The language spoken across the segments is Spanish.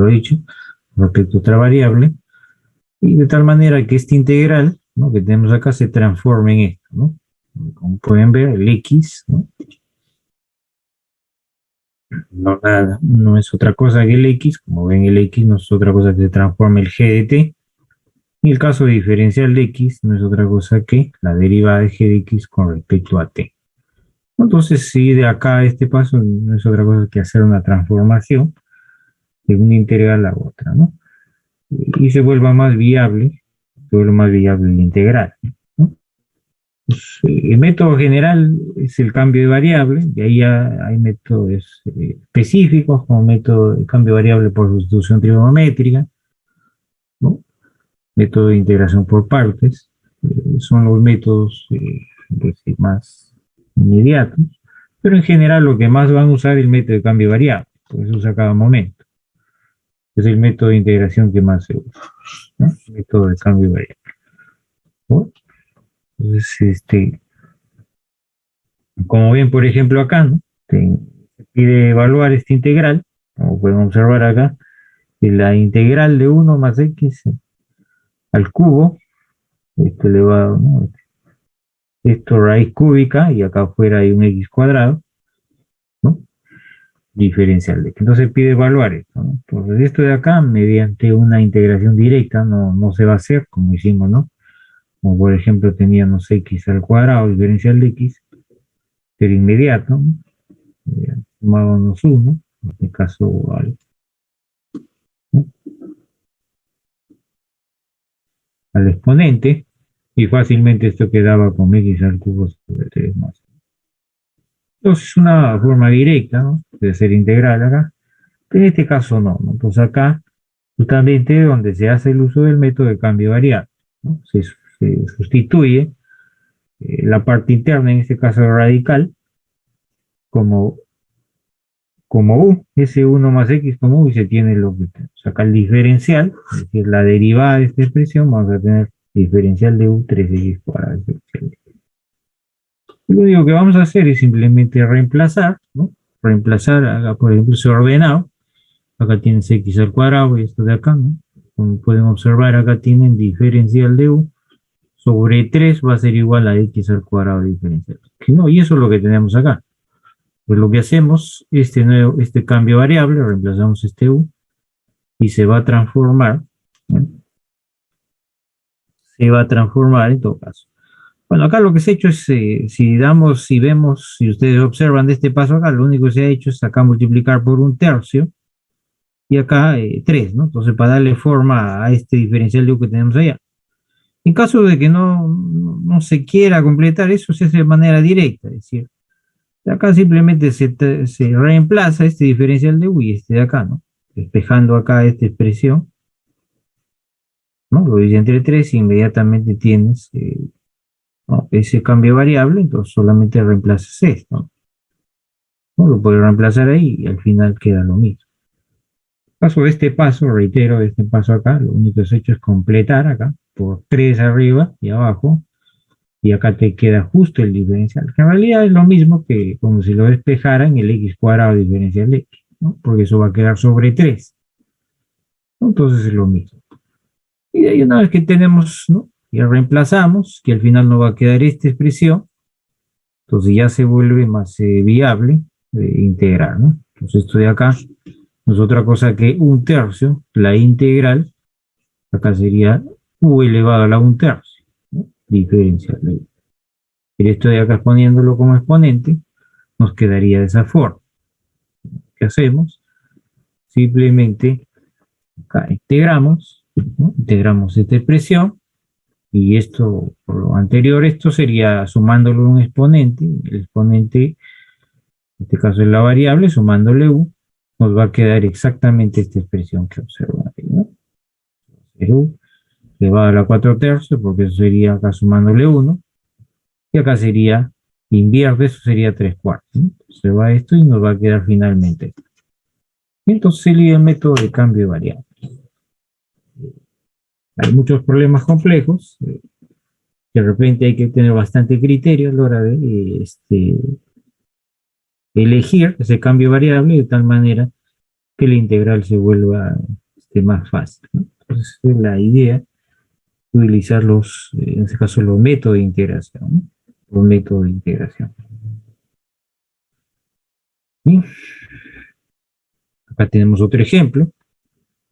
mejor dicho, respecto a otra variable, y de tal manera que esta integral, ¿no?, que tenemos acá se transforme en esto, ¿no? Como pueden ver, el x, ¿no?, no es otra cosa que el x, como ven el x no es otra cosa que se transforma el g de t, y el caso diferencial de x no es otra cosa que la derivada de g de x con respecto a t. Entonces, si de acá a este paso no es otra cosa que hacer una transformación de una integral a otra, ¿no? Y se vuelva más viable, la integral, ¿no? Pues, el método general es el cambio de variable, y ahí ya hay métodos específicos, como método de cambio de variable por sustitución trigonométrica, ¿no? Método de integración por partes, son los métodos más inmediatos, pero en general lo que más van a usar es el método de cambio de variable, porque se usa a cada momento. Es el método de integración que más se usa, ¿no? El método de cambio de variable, ¿no? Entonces, como ven, por ejemplo, acá, ¿no?, se pide evaluar esta integral, como pueden observar acá, que la integral de 1 más x al cubo, esto elevado, ¿no?, esto raíz cúbica, y acá afuera hay un x cuadrado, ¿no?, diferencial de x. Entonces pide evaluar esto, ¿no? Entonces esto de acá, mediante una integración directa, no se va a hacer, como hicimos, ¿no? Como por ejemplo teníamos x al cuadrado diferencial de x, pero inmediato, ¿no? Sumábamos 1, en este caso ¿no?, al exponente, y fácilmente esto quedaba con x al cubo sobre 3 más. Entonces es una forma directa, ¿no?, de hacer integral acá, pero en este caso no. Entonces acá, justamente donde se hace el uso del método de cambio de variable, ¿no?, se sustituye la parte interna, en este caso radical, como u, ese 1 más x como u, y se tiene lo que saca el diferencial, es decir, la derivada de esta expresión, vamos a tener diferencial de u 3x cuadrado. Lo único que vamos a hacer es simplemente reemplazar, ¿no? Reemplazar, acá por ejemplo, ese ordenado, acá tienes x al cuadrado y esto de acá, ¿no? Como pueden observar, acá tienen diferencial de u sobre 3 va a ser igual a x al cuadrado diferencial. ¿No? Y eso es lo que tenemos acá. Pues lo que hacemos, este cambio de variable, reemplazamos este u y se va a transformar, ¿no?, se va a transformar en todo caso. Bueno, acá lo que se ha hecho es, si ustedes observan de este paso acá, lo único que se ha hecho es acá multiplicar por 1/3 y acá 3, ¿no? Entonces, para darle forma a este diferencial de u que tenemos allá. En caso de que no se quiera completar eso, se hace de manera directa, es decir, acá simplemente se reemplaza este diferencial de u y este de acá, ¿no? Despejando acá esta expresión, ¿no? Lo dice entre 3 y inmediatamente tienes ¿no?, ese cambio de variable, entonces solamente reemplazas esto, ¿no? Lo puedes reemplazar ahí y al final queda lo mismo. Paso de este paso, reitero, de este paso acá, lo único que se ha hecho es completar acá, por 3 arriba y abajo, y acá te queda justo el diferencial, que en realidad es lo mismo que como si lo despejara en el x cuadrado diferencial de x, ¿no?, porque eso va a quedar sobre 3. Entonces es lo mismo. Y de ahí una vez que tenemos, ¿no?, ya reemplazamos, que al final no va a quedar esta expresión, entonces ya se vuelve más viable integrar, ¿no? Entonces esto de acá no es otra cosa que 1/3, la integral, acá sería u elevado a la 1/3, ¿no?, diferencial de u. Y esto de acá poniéndolo como exponente, nos quedaría de esa forma. ¿Qué hacemos? Simplemente acá integramos, ¿no?, integramos esta expresión, y esto, por lo anterior, esto sería sumándole un exponente, el exponente, en este caso es la variable, sumándole u, nos va a quedar exactamente esta expresión que observan ahí, ¿no? U elevado a la 4/3, porque eso sería acá sumándole 1, y acá sería, invierte, eso sería 3/4, ¿no? Se va esto y nos va a quedar finalmente. Entonces sería el método de cambio de variable. Hay muchos problemas complejos, de repente hay que tener bastante criterio a la hora de elegir ese cambio variable de tal manera que la integral se vuelva esté más fácil, ¿no? Entonces, es la idea de utilizar en este caso, los métodos de integración, ¿no? Los métodos de integración. Bien, acá tenemos otro ejemplo,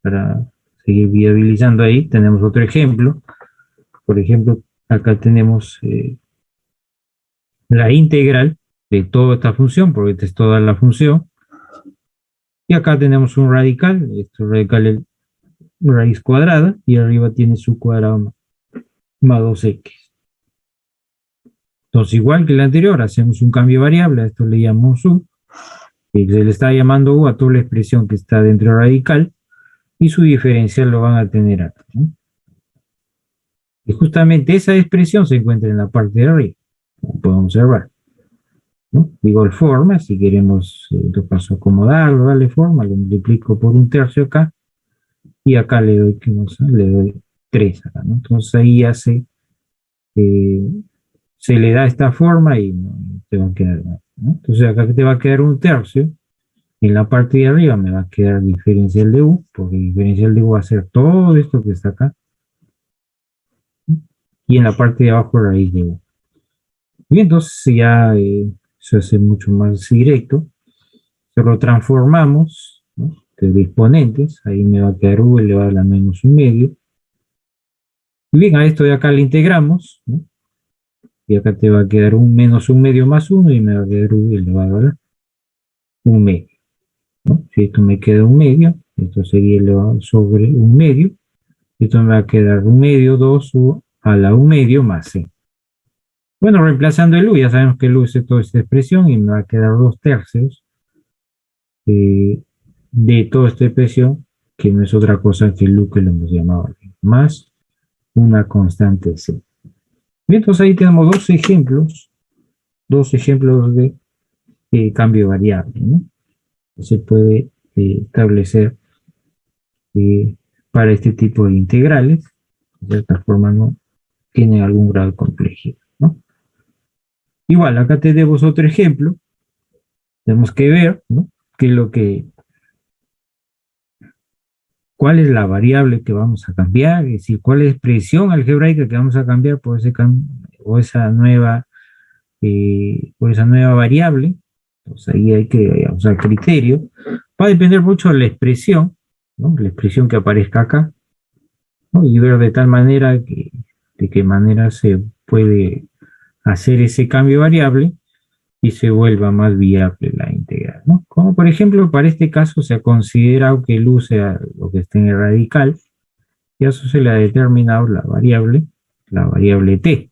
para seguir viabilizando ahí, tenemos otro ejemplo. Por ejemplo, acá tenemos la integral de toda esta función, porque esta es toda la función, y acá tenemos un radical, esto radical es raíz cuadrada, y arriba tiene su cuadrado más 2x. Entonces, igual que el anterior, hacemos un cambio de variable, a esto le llamamos u, y se le está llamando u a toda la expresión que está dentro del radical, y su diferencial lo van a tener acá, ¿no? Y justamente esa expresión se encuentra en la parte de arriba, como podemos observar, ¿no? De igual forma, si queremos, en todo caso, acomodarlo, darle forma, lo multiplico por un tercio acá, y acá le doy, le doy 3 acá, ¿no? Entonces ahí ya eh, se le da esta forma y no, te va a quedar nada, ¿no? Entonces acá te va a quedar un tercio, en la parte de arriba me va a quedar diferencial de u, porque diferencial de u va a ser todo esto que está acá, ¿no? Y en la parte de abajo raíz de u. Bien, entonces ya se hace mucho más directo, se lo transformamos, ¿no? De exponentes, ahí me va a quedar u elevado a la menos un medio. Y bien, a esto de acá le integramos, ¿no? Y acá te va a quedar un menos un medio más uno y me va a quedar u elevado a la un medio, ¿no? Si esto me queda un medio, esto sería elevado sobre un medio, esto me va a quedar un medio, 2 u a la un medio más c. Bueno, reemplazando el u, ya sabemos que el u es toda esta expresión y me va a quedar 2 tercios de toda esta expresión, que no es otra cosa que el u que lo hemos llamado aquí, más una constante c. Bien, entonces ahí tenemos dos ejemplos de cambio de variable, ¿no? Se puede establecer para este tipo de integrales, de cierta forma no tienen algún grado de complejidad, ¿no? Igual, acá tenemos otro ejemplo, tenemos que ver, ¿no? qué es lo que, cuál es la variable que vamos a cambiar, es decir, cuál es la expresión algebraica que vamos a cambiar por por esa nueva variable. Entonces ahí hay que usar criterio. Va a depender mucho de la expresión, ¿no? La expresión que aparezca acá, ¿no? Y ver de tal manera de qué manera se puede hacer ese cambio de variable y se vuelva más viable la integral, ¿no? Como por ejemplo, para este caso se ha considerado que el u sea lo que está en el radical, y a eso se le ha determinado la variable t.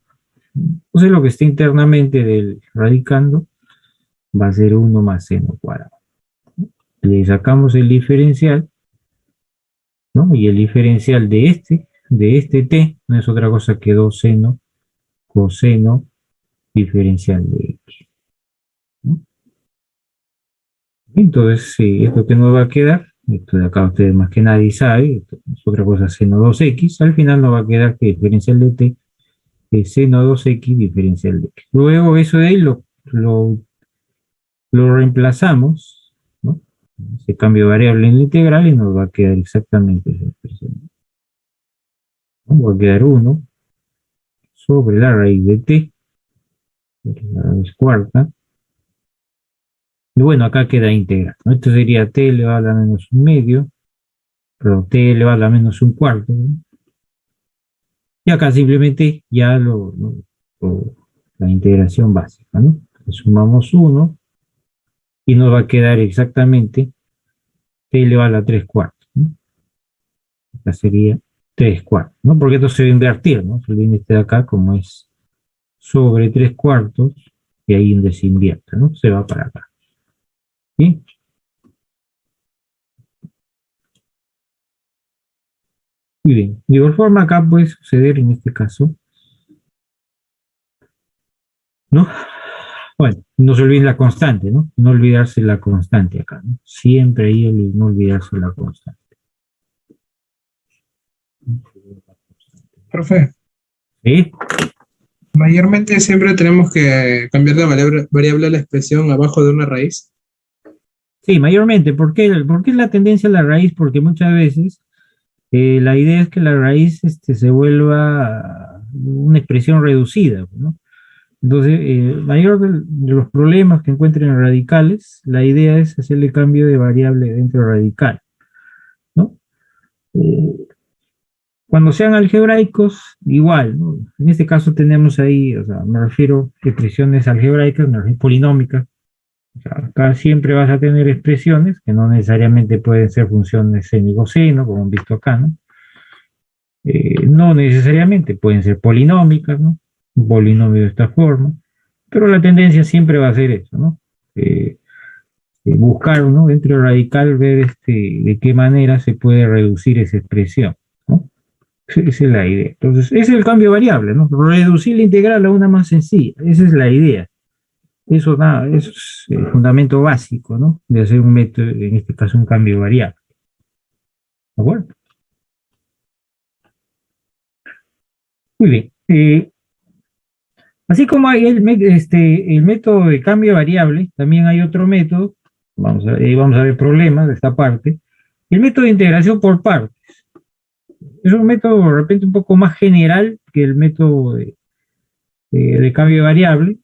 Entonces lo que está internamente del radicando va a ser 1 más seno cuadrado. Le sacamos el diferencial, ¿no? Y el diferencial de este t, no es otra cosa que 2 seno coseno diferencial de x, ¿no? Entonces, esto que nos va a quedar, esto de acá ustedes más que nadie sabe, esto es otra cosa seno 2x, al final nos va a quedar que diferencial de t es seno 2x diferencial de x. Luego eso de ahí lo reemplazamos, ¿no? Se cambio de variable en la integral y nos va a quedar exactamente esa expresión, ¿no? Va a quedar 1 sobre la raíz de t, la raíz cuarta. Y bueno, acá queda integral, ¿no? Esto sería t elevado a la menos un medio, pero t elevado a la menos un cuarto, ¿no? Y acá simplemente ya la integración básica, ¿no? Sumamos 1 y nos va a quedar exactamente t elevado a la 3 cuartos, ¿no? Acá sería 3 cuartos, ¿no? Porque esto se va a invertir, ¿no? Se viene este de acá como es sobre 3 cuartos y ahí donde se invierte, ¿no? Se va para acá. ¿Sí? Muy bien. De igual forma acá puede suceder en este caso, ¿no? Bueno, no se olviden la constante, ¿no? No olvidarse la constante acá, ¿no? Siempre ahí no olvidarse la constante. Profe, ¿Sí? mayormente siempre tenemos que cambiar la variable a la expresión abajo de una raíz. Sí, mayormente. ¿Por qué es la tendencia a la raíz? Porque muchas veces la idea es que la raíz se vuelva una expresión reducida, ¿no? Entonces, el mayor de los problemas que encuentren en radicales, la idea es hacerle cambio de variable dentro de radical, ¿no? Eh, Cuando sean algebraicos, igual, ¿no? En este caso tenemos ahí, o sea, me refiero a expresiones algebraicas, me refiero polinómicas. O sea, acá siempre vas a tener expresiones que no necesariamente pueden ser funciones seno-coseno, como han visto acá, ¿no? No necesariamente pueden ser polinómicas, ¿no? Un polinomio de esta forma, pero la tendencia siempre va a ser eso, ¿no? Eh, Buscar, ¿no? Dentro del radical, ver de qué manera se puede reducir esa expresión, ¿no? Esa es la idea. Entonces, ese es el cambio variable, ¿no? Reducir la integral a una más sencilla. Esa es la idea. Eso, nada, eso es el fundamento básico, ¿no? De hacer un método, en este caso un cambio variable. ¿De acuerdo? Muy bien. Así como hay el método de cambio variable, también hay otro método. Vamos a ver problemas de esta parte. El método de integración por partes. Es un método de repente un poco más general que el método de cambio variable.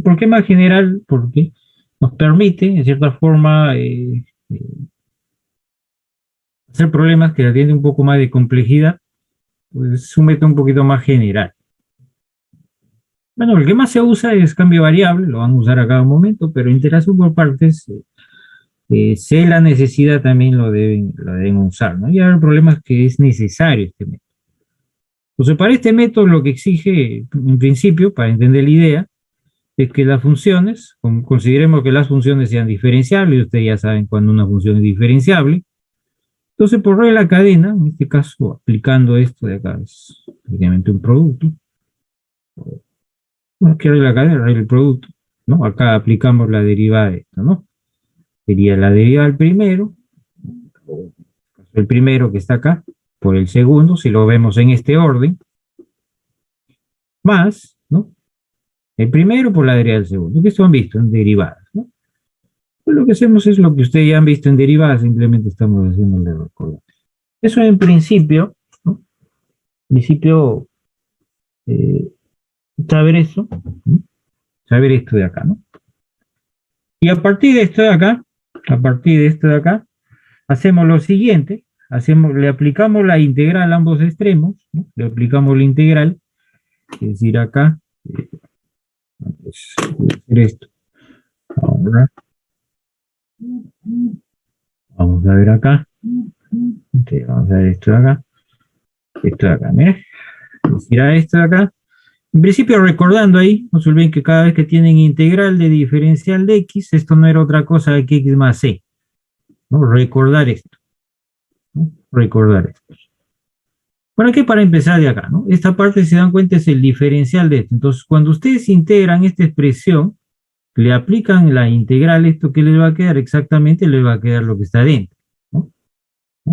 ¿Por qué más general? Porque nos permite, en cierta forma, hacer problemas que atienden un poco más de complejidad. Pues es un método un poquito más general. Bueno, el que más se usa es cambio variable, lo van a usar a cada momento, pero integración por partes, sé la necesidad también lo deben usar, ¿no? Y ahora el problema es que es necesario este método. Entonces, para este método lo que exige, en principio, para entender la idea, es que las funciones, consideremos que las funciones sean diferenciables, y ustedes ya saben cuando una función es diferenciable. Entonces, por regla cadena, en este caso, aplicando esto de acá, es obviamente un producto. Bueno, ¿qué regla cadena? El producto, ¿no? Acá aplicamos la derivada de esto, ¿no? Sería la derivada del primero, el primero que está acá, por el segundo, si lo vemos en este orden, más, ¿no? El primero por la derivada del segundo, que esto han visto en derivadas, ¿no? Pues lo que hacemos es lo que ustedes ya han visto en derivadas, simplemente estamos haciéndole recordar. Eso en principio, ¿no? En principio, eh, saber eso, ¿no? Saber esto de acá, ¿no? Y a partir de esto de acá, a partir de esto de acá, hacemos lo siguiente, le aplicamos la integral a ambos extremos, ¿no? Le aplicamos la integral, es decir, acá, pues, hacer esto. Ahora, vamos a ver acá, entonces, vamos a ver esto de acá, mira, es decir, a esto de acá. En principio, recordando ahí, no se olviden que cada vez que tienen integral de diferencial de x, esto no era otra cosa que x más c, ¿no? Recordar esto, ¿no? Recordar esto. ¿Para qué? Para empezar de acá, ¿no? Esta parte, si se dan cuenta, es el diferencial de esto. Entonces, cuando ustedes integran esta expresión, le aplican la integral, esto que les va a quedar exactamente, les va a quedar lo que está dentro, ¿no?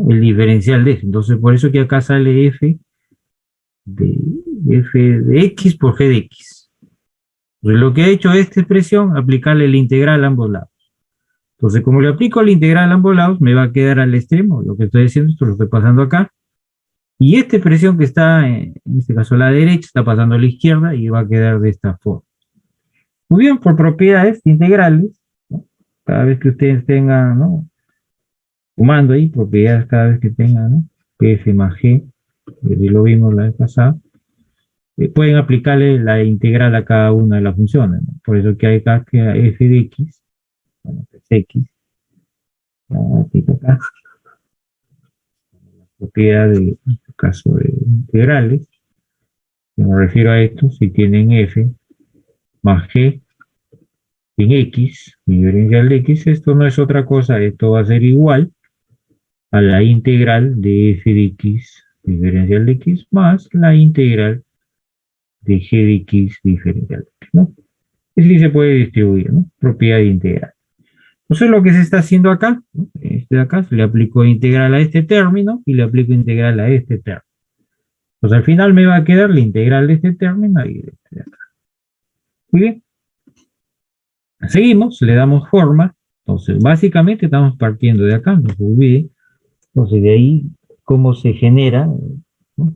El diferencial de esto. Entonces, por eso que acá sale f de x por g de x. Entonces, lo que ha hecho esta expresión, aplicarle la integral a ambos lados. Entonces, como le aplico la integral a ambos lados, me va a quedar al extremo, lo que estoy haciendo, esto lo estoy pasando acá, y esta expresión que está, en este caso a la derecha, está pasando a la izquierda y va a quedar de esta forma. Muy bien, por propiedades integrales, ¿no? Cada vez que ustedes tengan, ¿no? Sumando ahí, propiedades cada vez que tengan, ¿no? F más G, lo vimos la vez pasada, pueden aplicarle la integral a cada una de las funciones, ¿no? Por eso que hay acá que f de x, bueno, es x, acá, la propiedad de, en este caso, de integrales, me refiero a esto, si tienen f más g en x, diferencial de x, esto no es otra cosa, esto va a ser igual a la integral de f de x diferencial de x más la integral de g de x diferencial de x, ¿no? Así se puede distribuir, ¿no? Propiedad de integral. Entonces lo que se está haciendo acá, ¿no? Este de acá, le aplico integral a este término y le aplico integral a este término. Pues al final me va a quedar la integral de este término y de este de acá. Muy bien. Seguimos, le damos forma. Entonces, básicamente estamos partiendo de acá, no se olvide. Entonces, de ahí cómo se genera, ¿no?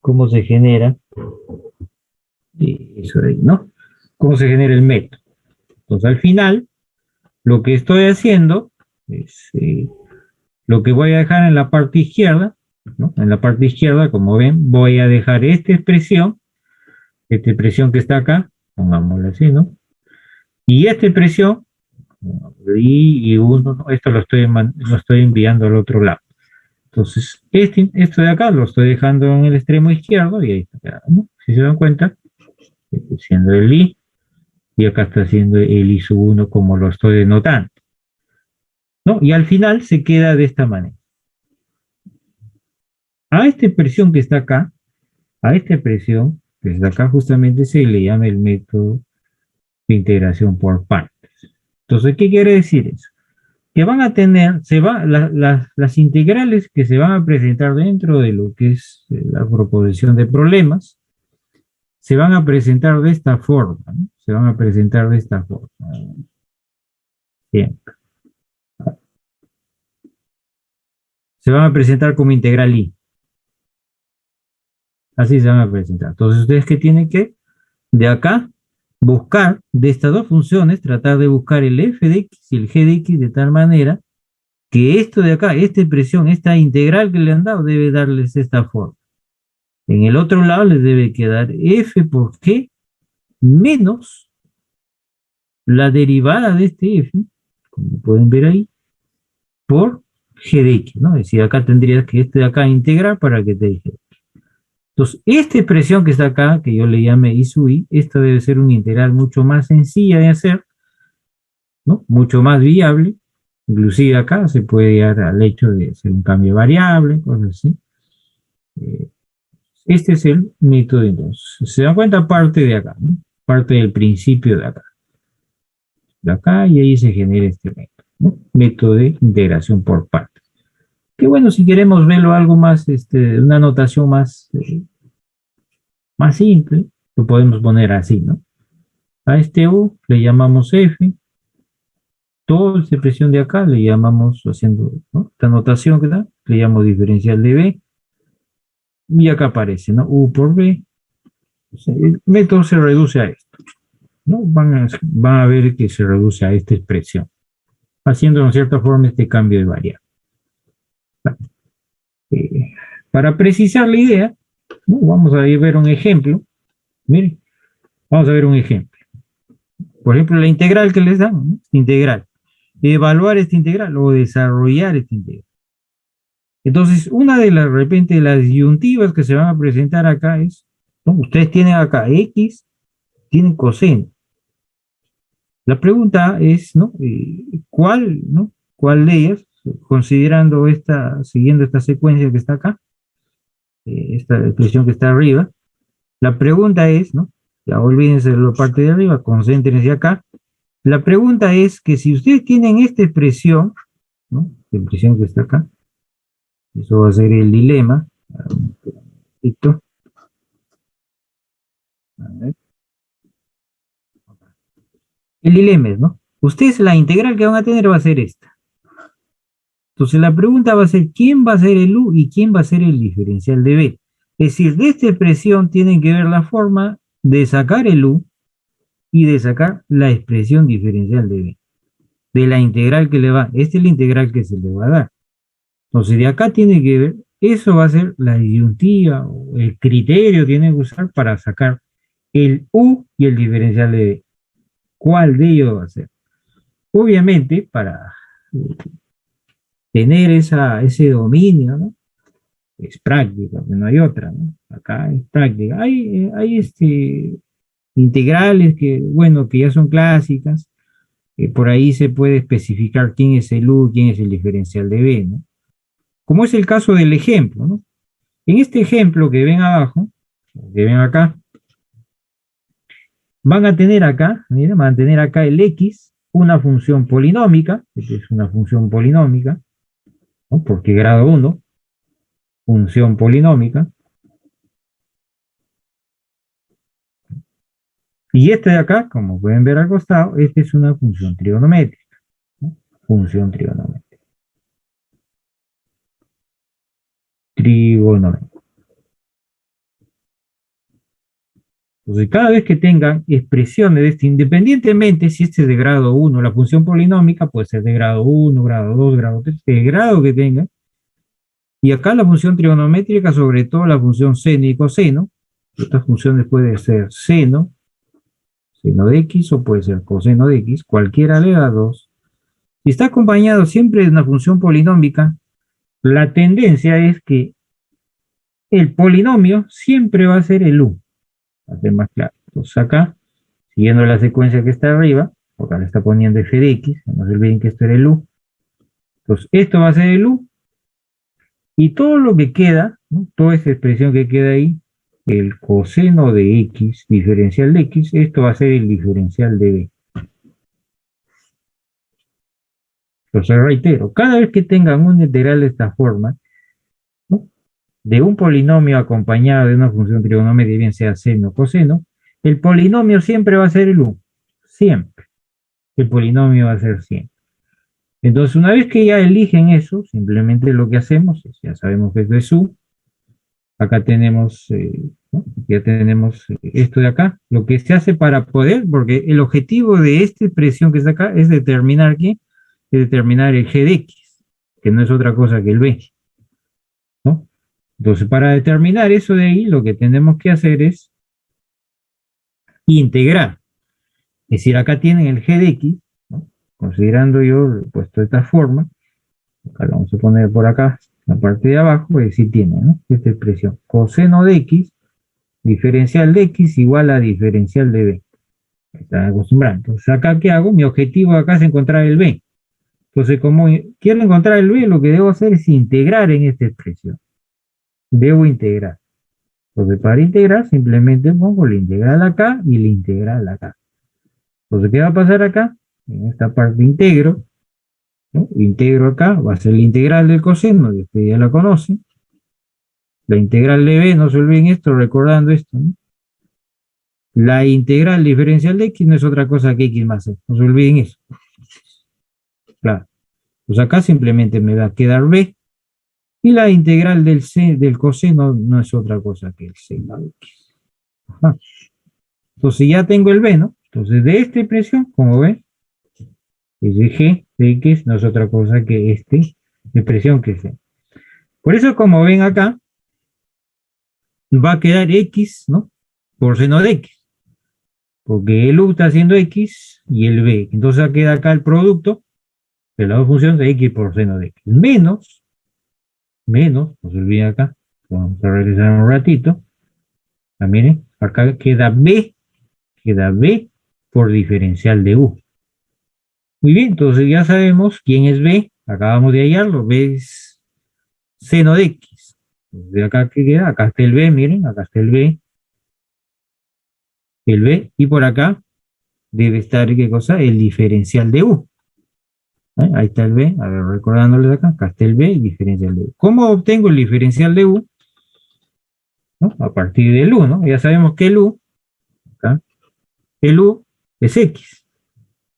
Cómo se genera, eso de ahí, ¿no? Cómo se genera el método. Entonces, al final, lo que estoy haciendo es lo que voy a dejar en la parte izquierda, ¿no? En la parte izquierda, como ven, voy a dejar esta expresión que está acá, pongámosla así, ¿no? Y esta expresión, y uno, ¿no? Esto lo estoy enviando al otro lado. Entonces, esto de acá lo estoy dejando en el extremo izquierdo y ahí está, ¿no? Si se dan cuenta, estoy haciendo el i y acá está haciendo el i sub 1 como lo estoy denotando, ¿no? Y al final se queda de esta manera. A esta expresión que está acá, a esta expresión que está acá justamente se le llama el método de integración por partes. Entonces, ¿qué quiere decir eso? Que van a tener, las integrales que se van a presentar dentro de lo que es la proposición de problemas, se van a presentar de esta forma, ¿no? Se van a presentar de esta forma. Bien. Se van a presentar como integral i. Así se van a presentar. Entonces, ustedes que tienen que, de acá, buscar de estas dos funciones, tratar de buscar el f de x y el g de x de tal manera que esto de acá, esta expresión, esta integral que le han dado, debe darles esta forma. En el otro lado les debe quedar f por g menos la derivada de este f, como pueden ver ahí, por g de x, ¿no? Es decir, acá tendrías que este de acá integrar para que te dije. Entonces, esta expresión que está acá, que yo le llame i sub i, esta debe ser una integral mucho más sencilla de hacer, ¿no? Mucho más viable. Inclusive acá se puede llegar al hecho de hacer un cambio de variable, cosas así. Este es el método de entonces. Se dan cuenta parte de acá, ¿no? Parte del principio de acá. De acá y ahí se genera este método, ¿no? Método de integración por partes. Que bueno, si queremos verlo algo más, una notación más simple, lo podemos poner así, ¿no? A este U le llamamos F, toda esta expresión de acá le llamamos, haciendo, ¿no? Esta notación que da, le llamamos diferencial de B, y acá aparece, ¿no? U por B. O sea, el método se reduce a esto, ¿no? Van a ver que se reduce a esta expresión, haciendo en cierta forma este cambio de variable. Eh, para precisar la idea, ¿no? Vamos a ver un ejemplo. Miren, vamos a ver un ejemplo. Por ejemplo, la integral que les dan, ¿no? Integral. Evaluar esta integral o desarrollar esta integral. Entonces, una de las, de repente, las disyuntivas que se van a presentar acá es, ¿no? Ustedes tienen acá x, tienen coseno. La pregunta es, ¿no? ¿Cuál, ¿no? ¿Cuál de ellas, considerando siguiendo esta secuencia que está acá, esta expresión que está arriba, la pregunta es, ¿no? Ya olvídense de la parte de arriba, concéntrense acá. La pregunta es que si ustedes tienen esta expresión, ¿no? La expresión que está acá, eso va a ser el dilema. Listo. A ver. El dilema es, ¿no? Ustedes la integral que van a tener va a ser esta. Entonces la pregunta va a ser, ¿quién va a ser el u y quién va a ser el diferencial de b? Es decir, de esta expresión tienen que ver la forma de sacar el u y de sacar la expresión diferencial de b. De la integral que le va, esta es la integral que se le va a dar. Entonces de acá tiene que ver, eso va a ser la disyuntiva o el criterio que tienen que usar para sacar el u y el diferencial de b. ¿Cuál de ellos va a ser? Obviamente, para tener ese dominio, ¿no? Es práctica, no hay otra, ¿no? Acá es práctica. Hay integrales que, bueno, que ya son clásicas, por ahí se puede especificar quién es el U, quién es el diferencial de B, ¿no? Como es el caso del ejemplo, ¿no? En este ejemplo que ven abajo, que ven acá, van a tener acá, miren, van a tener acá el X, una función polinómica, que es una función polinómica, ¿no? Porque grado 1, función polinómica. Y este de acá, como pueden ver al costado, este es una función trigonométrica, ¿no? Función trigonométrica. trigonométrica. Entonces, cada vez que tengan expresiones de este, independientemente si este es de grado 1, la función polinómica puede ser de grado 1, grado 2, grado 3, el grado que tengan. Y acá la función trigonométrica, sobre todo la función seno y coseno. Estas funciones pueden ser seno de x o puede ser coseno de x, cualquiera de las dos. Si está acompañado siempre de una función polinómica, la tendencia es que el polinomio siempre va a ser el u. Para ser más claro. Entonces acá, siguiendo la secuencia que está arriba, porque ahora está poniendo f de x, no se olviden que esto era el u. Entonces esto va a ser el u, y todo lo que queda, ¿no? Toda esa expresión que queda ahí, el coseno de x, diferencial de x, esto va a ser el diferencial de b. Entonces reitero, cada vez que tengan un integral de esta forma, ¿no? De un polinomio acompañado de una función trigonométrica, bien sea seno o coseno, el polinomio siempre va a ser el u, siempre. El polinomio va a ser siempre. Entonces, una vez que ya eligen eso, simplemente lo que hacemos es, ya sabemos que esto es u, acá tenemos, ¿no? Ya tenemos esto de acá, lo que se hace para poder, porque el objetivo de esta expresión que está acá es determinar ¿qué? Es determinar el g de x, que no es otra cosa que el b, ¿no? Entonces, para determinar eso de ahí, lo que tenemos que hacer es integrar. Es decir, acá tienen el g de x, ¿no? Considerando yo puesto de esta forma, acá lo vamos a poner por acá, la parte de abajo, pues decir tiene, ¿no? Esta expresión, coseno de x, diferencial de x igual a diferencial de b. Están acostumbrados. Entonces, acá, ¿qué hago? Mi objetivo acá es encontrar el b. Entonces, como quiero encontrar el b, lo que debo hacer es integrar en esta expresión. Debo integrar. Entonces, para integrar, simplemente pongo la integral acá y la integral acá. Entonces, ¿qué va a pasar acá? En esta parte integro, ¿no? Integro acá, va a ser la integral del coseno, que ustedes ya la conocen. La integral de b, no se olviden esto, recordando esto, ¿no? La integral diferencial de x no es otra cosa que x más c, no se olviden eso. Claro. Pues acá simplemente me va a quedar b, y la integral del coseno no es otra cosa que el seno de x. Ajá. Entonces ya tengo el b, ¿no? Entonces de esta expresión, como ven, es de g de x, no es otra cosa que esta expresión que es. Por eso, como ven acá, va a quedar x, ¿no? Por seno de x. Porque el u está haciendo x y el b. Entonces queda acá el producto de las dos funciones de x por seno de x. Menos, no se olviden acá. Vamos a regresar un ratito. Ah, miren, acá queda b por diferencial de u. Muy bien, entonces ya sabemos quién es b. Acabamos de hallarlo. B es seno de x. De acá que queda, acá está el b, miren, acá está el b, y por acá debe estar, ¿qué cosa? El diferencial de u. Ahí está el b, a ver, recordándoles acá está el b y diferencial de u. ¿Cómo obtengo el diferencial de u? ¿No? A partir del u, ¿no? Ya sabemos que acá, el u es x.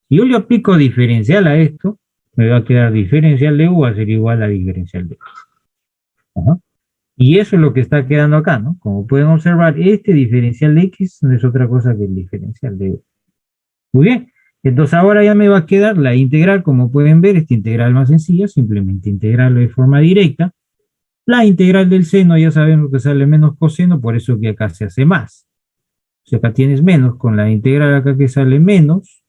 Si yo le aplico diferencial a esto, me va a quedar diferencial de u va a ser igual a diferencial de x. Ajá. Y eso es lo que está quedando acá, ¿no? Como pueden observar, este diferencial de x no es otra cosa que el diferencial de u. Muy bien, entonces ahora ya me va a quedar la integral, como pueden ver, esta integral más sencilla, simplemente integrarlo de forma directa. La integral del seno ya sabemos que sale menos coseno, por eso que acá se hace más. O sea, acá tienes menos, con la integral acá que sale menos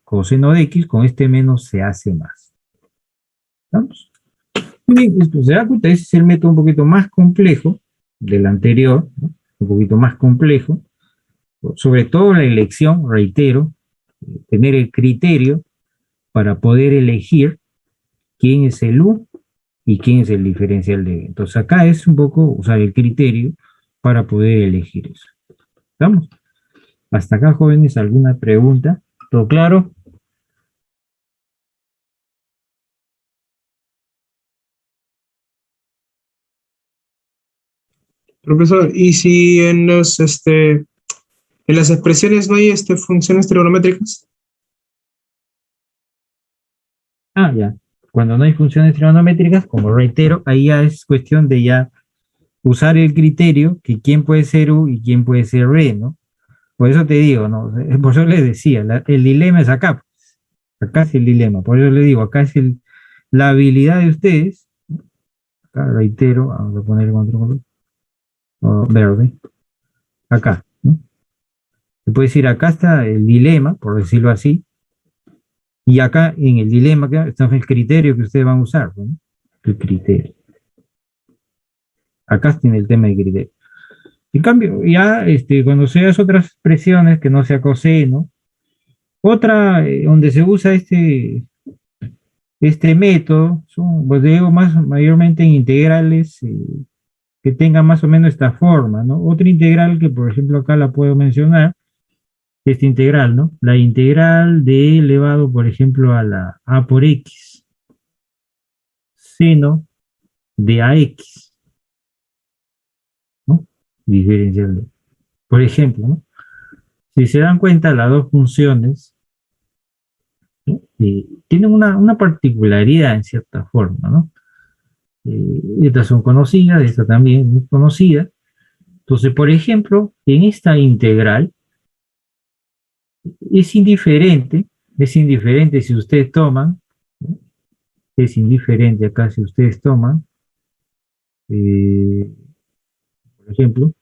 coseno de x, con este menos se hace más. ¿Vamos? Muy bien, esto se da cuenta, ese es el método un poquito más complejo del anterior, ¿no? Un poquito más complejo, sobre todo la elección, reitero, tener el criterio para poder elegir quién es el u y quién es el diferencial de b. Entonces acá es un poco usar el criterio para poder elegir eso. ¿Estamos? Hasta acá, jóvenes, ¿alguna pregunta? ¿Todo claro? Profesor, ¿y si en en las expresiones no hay funciones trigonométricas? Ah, ya. Cuando no hay funciones trigonométricas, como reitero, ahí ya es cuestión de ya usar el criterio que quién puede ser U y quién puede ser R, ¿no? Por eso te digo, ¿no? Por eso les decía, el dilema es acá, pues. Acá es el dilema, por eso le digo, acá es la habilidad de ustedes, acá reitero, vamos a poner otro color, verde, acá, ¿no? Se puede decir, acá está el dilema, por decirlo así, y acá en el dilema está el criterio que ustedes van a usar, ¿no? El criterio. Acá tiene el tema de criterio. En cambio, ya cuando seas otras expresiones que no sea coseno, otra donde se usa este método, son, pues digo, mayormente en integrales que tengan más o menos esta forma, ¿no? Otra integral que, por ejemplo, acá la puedo mencionar, esta integral, ¿no? La integral de elevado, por ejemplo, a la a por x, seno de ax, ¿no? Diferencial de, por ejemplo, ¿no? Si se dan cuenta, las dos funciones, ¿no? Tienen una particularidad en cierta forma, ¿no? Estas son conocidas, esta también es conocida. Entonces, por ejemplo, en esta integral es indiferente si ustedes toman, ¿no? Es indiferente acá si ustedes toman, eh, por ejemplo,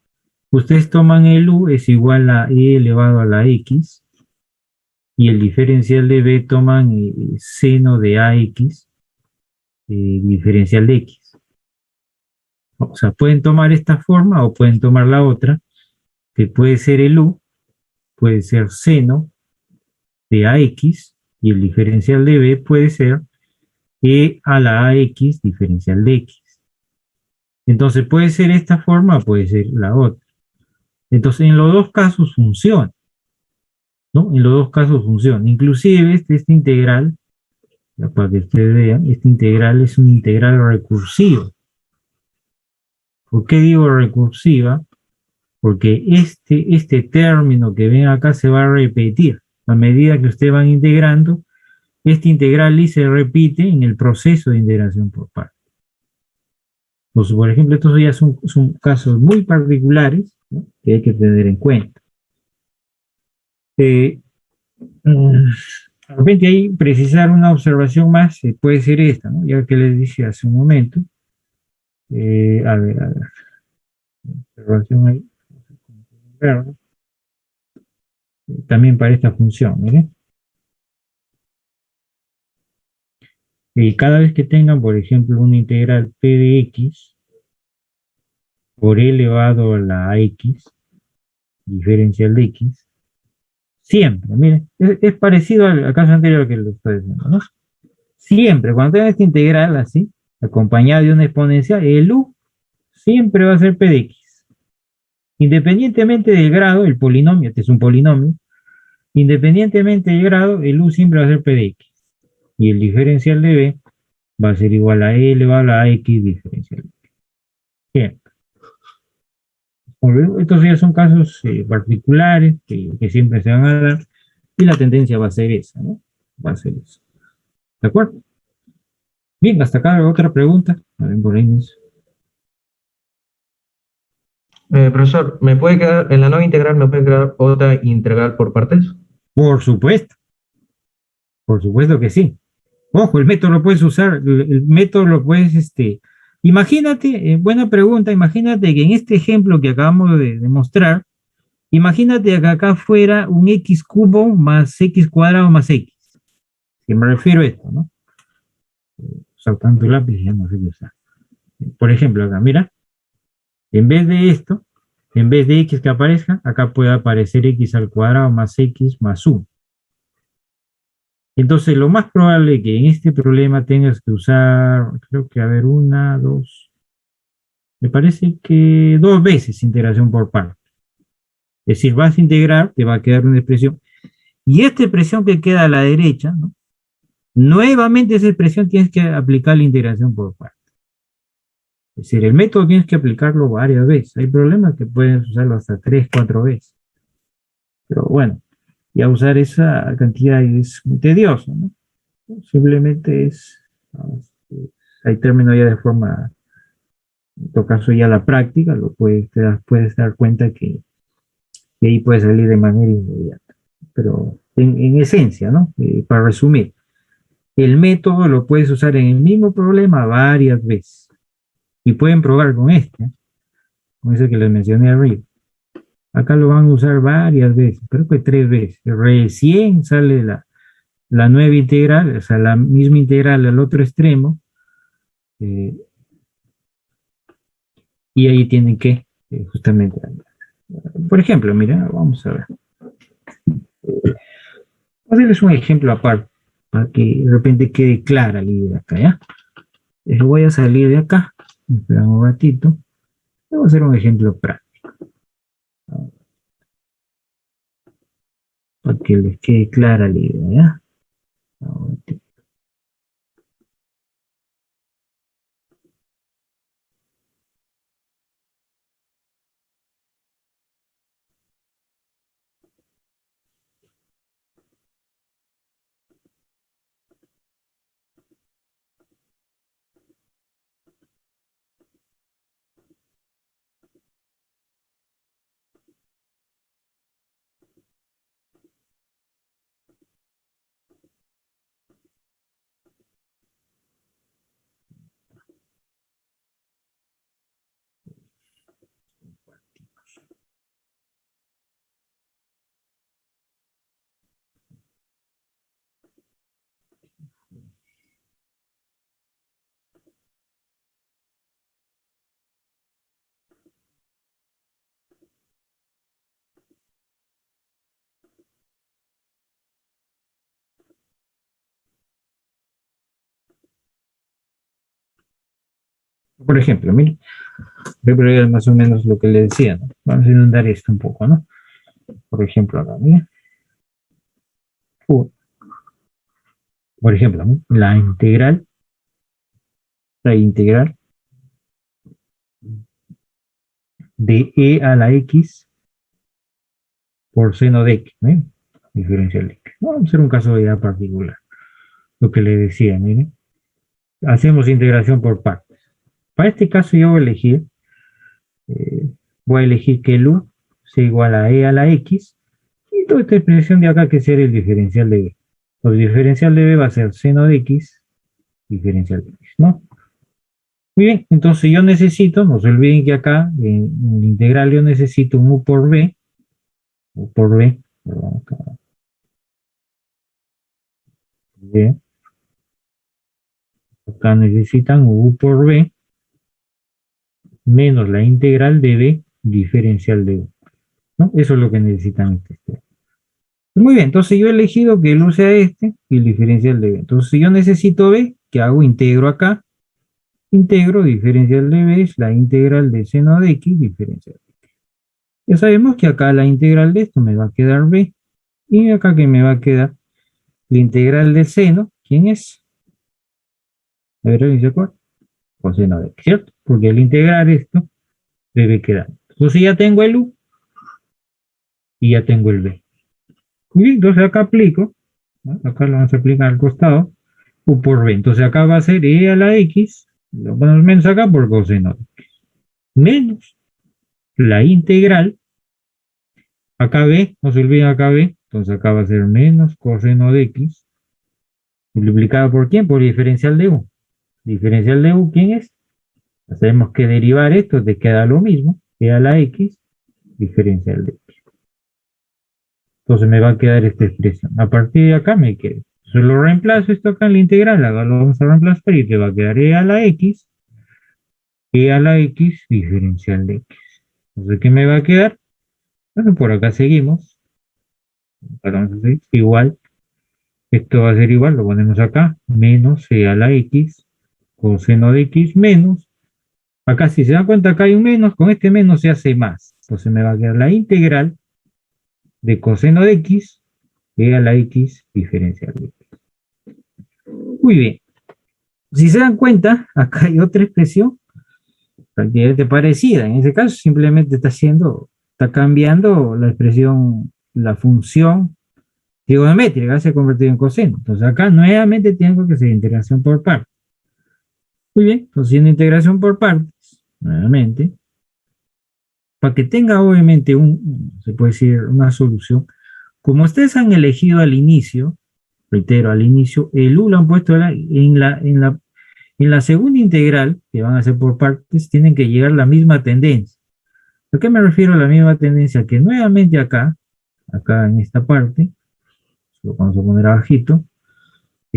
ustedes toman el u es igual a e elevado a la x, y el diferencial de b toman seno de ax, diferencial de x. O sea, pueden tomar esta forma o pueden tomar la otra, que puede ser el u, puede ser seno de ax, y el diferencial de b puede ser e a la ax diferencial de x. Entonces puede ser esta forma o puede ser la otra. Entonces en los dos casos funciona, ¿no? En los dos casos funciona. Inclusive este integral, ya para que ustedes vean, este integral es un integral recursivo. ¿Por qué digo recursiva? Porque este término que ven acá se va a repetir. A medida que ustedes van integrando, este integral y se repite en el proceso de integración por partes. Pues, por ejemplo, estos ya son casos muy particulares, ¿no? Que hay que tener en cuenta. De repente ahí precisar una observación más puede ser esta, ¿no? Ya que les dije hace un momento. A ver, observación ahí. También para esta función, miren. Y cada vez que tengan, por ejemplo, una integral p de x por e elevado a la x, diferencial de x, siempre, miren, es parecido al caso anterior que lo estoy diciendo, ¿no? Siempre, cuando tengan esta integral así, acompañada de una exponencial, el u siempre va a ser p de x. Independientemente del grado, el polinomio, este es un polinomio, independientemente del grado, el u siempre va a ser p de x. Y el diferencial de b va a ser igual a e elevado a la x diferencial. Bien. Estos ya son casos particulares que siempre se van a dar y la tendencia va a ser esa, ¿no? Va a ser eso. ¿De acuerdo? Bien, hasta acá otra pregunta. A ver, por ahí mismo. Profesor, ¿me puede quedar, en la nueva integral, me puede quedar otra integral por partes? Por supuesto que sí. Ojo, el método lo puedes usar, el método lo puedes, imagínate, buena pregunta, imagínate que en este ejemplo que acabamos de mostrar, imagínate que acá fuera un x cubo más x cuadrado más x. Que me refiero a esto, ¿no? Usar tanto lápiz ya no sé qué usar. Por ejemplo, acá, mira, en vez de esto, en vez de x que aparezca, acá puede aparecer x al cuadrado más x más 1. Entonces, lo más probable es que en este problema tengas que usar, creo que, a ver, una, dos, me parece que dos veces integración por partes. Es decir, vas a integrar, te va a quedar una expresión. Y esta expresión que queda a la derecha, ¿no? Nuevamente esa expresión tienes que aplicar la integración por partes. Es decir, el método tienes que aplicarlo varias veces. Hay problemas que puedes usarlo hasta 3, 4 veces. Pero bueno, ya usar esa cantidad es muy tedioso, ¿no? Simplemente es Hay términos ya de forma, en todo caso ya la práctica, puedes dar cuenta que ahí puede salir de manera inmediata. Pero en esencia, ¿no? Para resumir, el método lo puedes usar en el mismo problema varias veces. Y pueden probar con este, con ese que les mencioné arriba. Acá lo van a usar varias veces, creo que 3 veces. Recién sale la nueva integral, o sea, la misma integral al otro extremo, eh, y ahí tienen que justamente, por ejemplo, mira, vamos a ver. Voy a hacerles un ejemplo aparte, para que de repente quede clara la idea acá, ¿ya? Voy a salir de acá, esperan un ratito, voy a hacer un ejemplo práctico, para que les quede clara la idea, ¿ya? Por ejemplo, miren, voy más o menos lo que le decía, ¿no? Vamos a inundar esto un poco, ¿no? Por ejemplo, acá, miren. Por ejemplo, ¿no? La integral de e a la x por seno de x, ¿no? Diferencial de x. Vamos a hacer un caso ya particular. Lo que le decía, miren. Hacemos integración por partes. Para este caso yo eh, voy a elegir que el u sea igual a e a la x y toda esta expresión de acá que será el diferencial de b. El diferencial de b va a ser seno de x diferencial de x, ¿no? Muy bien, entonces yo necesito, no se olviden que acá en la integral yo necesito un u por b, perdón, acá, b, acá necesitan u por b menos la integral de b diferencial de u, ¿no? Eso es lo que necesitan este. Muy bien, entonces yo he elegido que el u sea este y el diferencial de b. Entonces si yo necesito b, ¿qué hago? Integro acá, integro diferencial de b es la integral de seno de x diferencial. Ya sabemos que acá la integral de esto me va a quedar b y acá que me va a quedar la integral del seno. ¿Quién es? A ver, ¿alguien se acuerda? Coseno de x, ¿cierto? Porque al integrar esto debe quedar. Entonces ya tengo el u y ya tengo el b. Muy bien, entonces acá aplico, ¿no? Acá lo vamos a aplicar al costado, u por b. Entonces acá va a ser e a la x, lo ponemos menos acá por coseno de x, menos la integral, acá b, no se olviden acá b, entonces acá va a ser menos coseno de x, multiplicado por quién, por el diferencial de u. Diferencial de u, ¿quién es? Ya sabemos que derivar esto te queda lo mismo, e a la x, diferencial de x. Entonces me va a quedar esta expresión. A partir de acá me queda. Entonces lo reemplazo esto acá en la integral, acá lo vamos a reemplazar y te va a quedar e a la x diferencial de x. Entonces, ¿qué me va a quedar? Bueno, por acá seguimos. Igual, esto va a ser igual, lo ponemos acá, menos e a la x, coseno de x menos. Acá si se dan cuenta, acá hay un menos, con este menos se hace más. Entonces me va a quedar la integral de coseno de x, e a la x diferencial de x. Muy bien. Si se dan cuenta, acá hay otra expresión prácticamente parecida. En ese caso simplemente está cambiando la expresión, la función trigonométrica se ha convertido en coseno. Entonces acá nuevamente tengo que hacer integración por partes. Muy bien, entonces haciendo integración por partes, nuevamente, para que tenga obviamente se puede decir, una solución. Como ustedes han elegido al inicio, reitero, al inicio, el U lo han puesto en la segunda integral, que van a ser por partes, tienen que llegar la misma tendencia. ¿A qué me refiero a la misma tendencia? Que nuevamente acá en esta parte, lo vamos a poner abajito,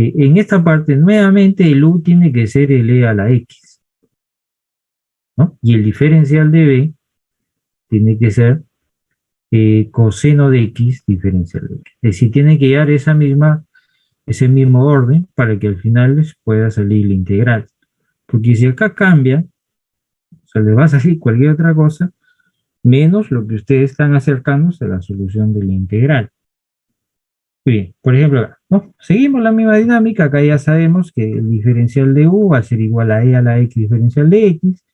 en esta parte nuevamente el U tiene que ser el E a la X, ¿no? Y el diferencial de B tiene que ser coseno de X diferencial de X. Es decir, tiene que llegar ese mismo orden para que al final les pueda salir la integral. Porque si acá cambia, o sea, le va a salir cualquier otra cosa, menos lo que ustedes están acercándose a la solución de la integral. Muy bien, por ejemplo, acá, ¿no? Seguimos la misma dinámica, acá ya sabemos que el diferencial de U va a ser igual a E a la X diferencial de X,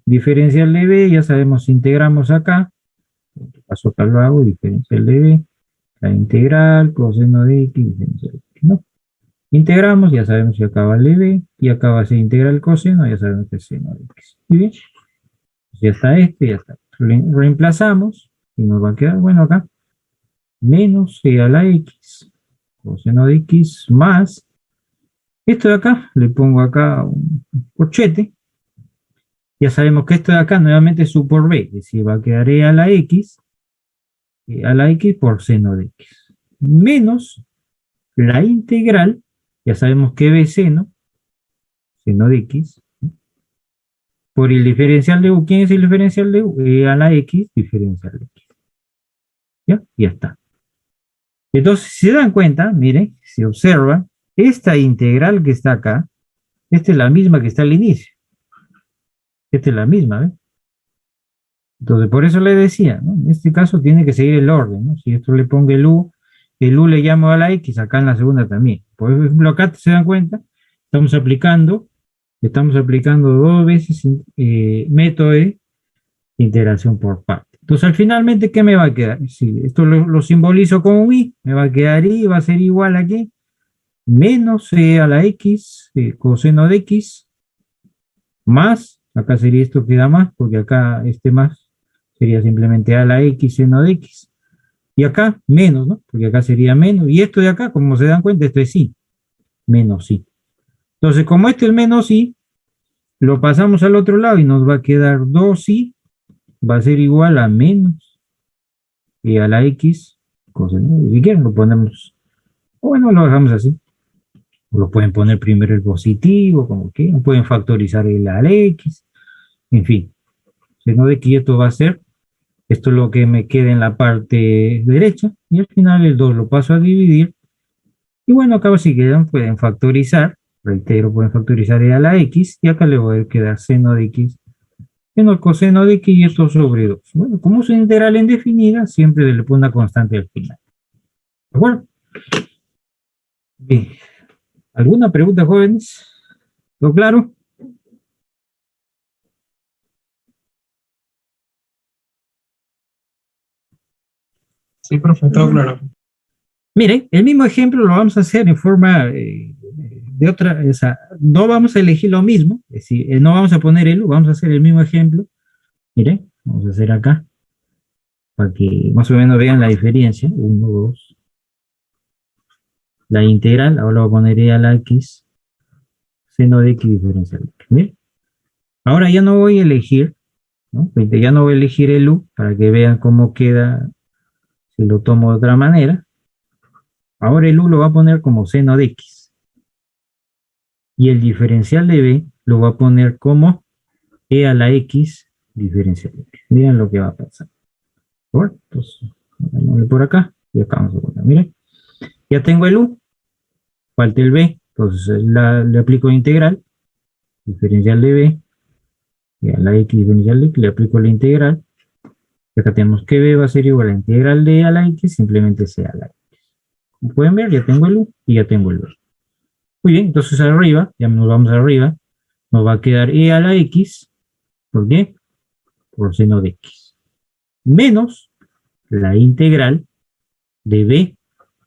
diferencial de B, ya sabemos, integramos acá, en este caso acá lo hago, diferencial de B, la integral, coseno de X, diferencial de X, ¿no? Integramos, ya sabemos que acá vale B, y acá va a ser integral coseno, ya sabemos que es seno de X. Muy bien, pues ya está ya está. Reemplazamos, y nos va a quedar, bueno, acá, menos C a la X, coseno de X, más, esto de acá, le pongo acá un corchete, ya sabemos que esto de acá nuevamente es U por B, es decir, va a quedar E a la X por seno de X, menos la integral, ya sabemos que B seno de X, por el diferencial de U. ¿Quién es el diferencial de U? E a la X diferencial de X. ¿Ya? Ya está. Entonces, si se dan cuenta, miren, si observan, esta integral que está acá, esta es la misma que está al inicio. Esta es la misma, ¿ven? Entonces, por eso le decía, ¿no? En este caso tiene que seguir el orden, ¿no? Si esto le pongo el U le llamo a la X, acá en la segunda también. Por ejemplo, acá se dan cuenta, estamos aplicando dos veces método de integración por parte. Entonces, al finalmente, ¿qué me va a quedar? Si esto lo simbolizo con un I, me va a quedar I, va a ser igual a ¿qué? Menos E a la X, coseno de X, más, acá sería esto que da más, porque acá este más sería simplemente a la X seno de X. Y acá menos, ¿no? Porque acá sería menos. Y esto de acá, como se dan cuenta, esto es I, menos I. Entonces, como este es menos I, lo pasamos al otro lado y nos va a quedar 2i, va a ser igual a menos y a la x, coseno. Si quieren lo ponemos, bueno, lo dejamos así. Lo pueden poner primero el positivo, como quieran, pueden factorizar el a la x, en fin. Seno de que esto va a ser, esto es lo que me queda en la parte derecha, y al final el 2 lo paso a dividir. Y bueno, acá si quieran pueden factorizar, reitero, pueden factorizar e a la x, y acá le voy a quedar seno de x menos coseno de x y esto sobre 2. Bueno, como es una integral indefinida, siempre le pone una constante al final. ¿De acuerdo? Bien. ¿Alguna pregunta, jóvenes? ¿Todo claro? Sí, profe, todo claro. Miren, el mismo ejemplo lo vamos a hacer en forma de otra, o sea, no vamos a elegir lo mismo, es decir, no vamos a poner el, vamos a hacer el mismo ejemplo. Miren, vamos a hacer acá, para que más o menos vean la diferencia. 1, 2. La integral, ahora lo voy a poner e a la x, seno de x diferencial de x. ¿Bien? Ahora ya no voy a elegir, ¿no? Ya no voy a elegir el u, para que vean cómo queda si lo tomo de otra manera. Ahora el u lo va a poner como seno de x. Y el diferencial de b lo va a poner como e a la x diferencial de x. Miren lo que va a pasar. Bueno, entonces, vamos por acá y acá vamos a poner. Miren, ya tengo el u, falta el b, entonces le aplico integral, diferencial de b, y a la x diferencial de x le aplico la integral. Y acá tenemos que b va a ser igual a la integral de a la x, simplemente sea a la x. Como pueden ver, ya tengo el u y ya tengo el b. Muy bien, entonces arriba, ya nos vamos arriba, nos va a quedar e a la x, ¿por qué? Por seno de x, menos la integral de b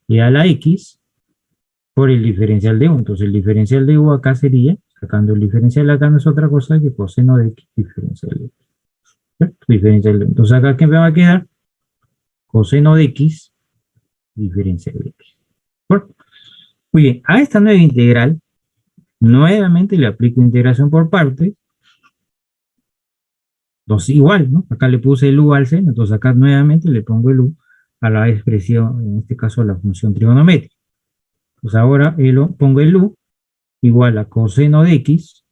e a la x por el diferencial de u. Entonces el diferencial de u acá sería, Sacando el diferencial acá no es otra cosa que coseno de x diferencial de x. ¿Cierto? Diferencial de, entonces acá, ¿qué me va a quedar? Coseno de x diferencial de x. ¿Por? Muy bien, a esta nueva integral, nuevamente le aplico integración por partes. Entonces, igual, ¿no? Acá le puse el u al seno, entonces acá nuevamente le pongo el u a la expresión, en este caso a la función trigonométrica. Pues ahora pongo el u igual a coseno de x,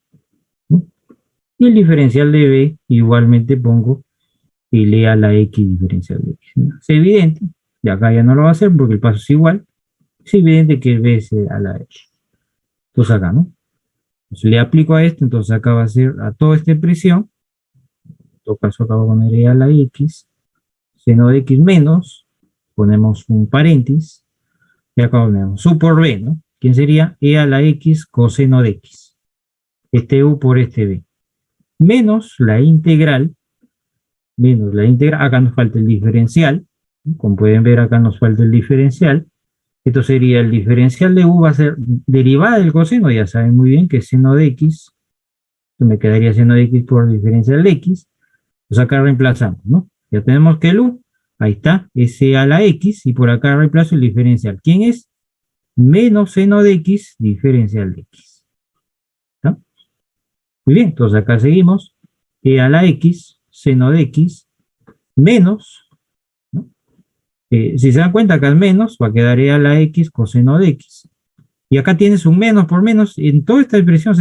¿no? Y el diferencial de b igualmente pongo el e a la x diferencial de x, ¿no? Es evidente, de acá ya no lo va a hacer porque el paso es igual, es evidente que el b es a la x. Entonces acá, ¿no? Entonces le aplico a esto, entonces acá va a ser a toda esta expresión, en todo caso acá voy a poner e a la x, seno de x menos, ponemos un paréntesis, y acá ponemos u por b, ¿no? ¿Quién sería? E a la x coseno de x. Este u por este b. Menos la integral, acá nos falta el diferencial, ¿no? Como pueden ver acá nos falta el diferencial. Esto sería el diferencial de u va a ser derivada del coseno, ya saben muy bien que es seno de x, me quedaría seno de x por diferencial de x, pues acá reemplazamos, ¿no? Ya tenemos que el u, ahí está, es e a la x, y por acá reemplazo el diferencial. ¿Quién es? Menos seno de x diferencial de x. ¿Está? Muy bien, entonces acá seguimos, e a la x, seno de x, menos, ¿no? Si se dan cuenta, acá el menos va a quedar e a la x coseno de x. Y acá tienes un menos por menos, en toda esta expresión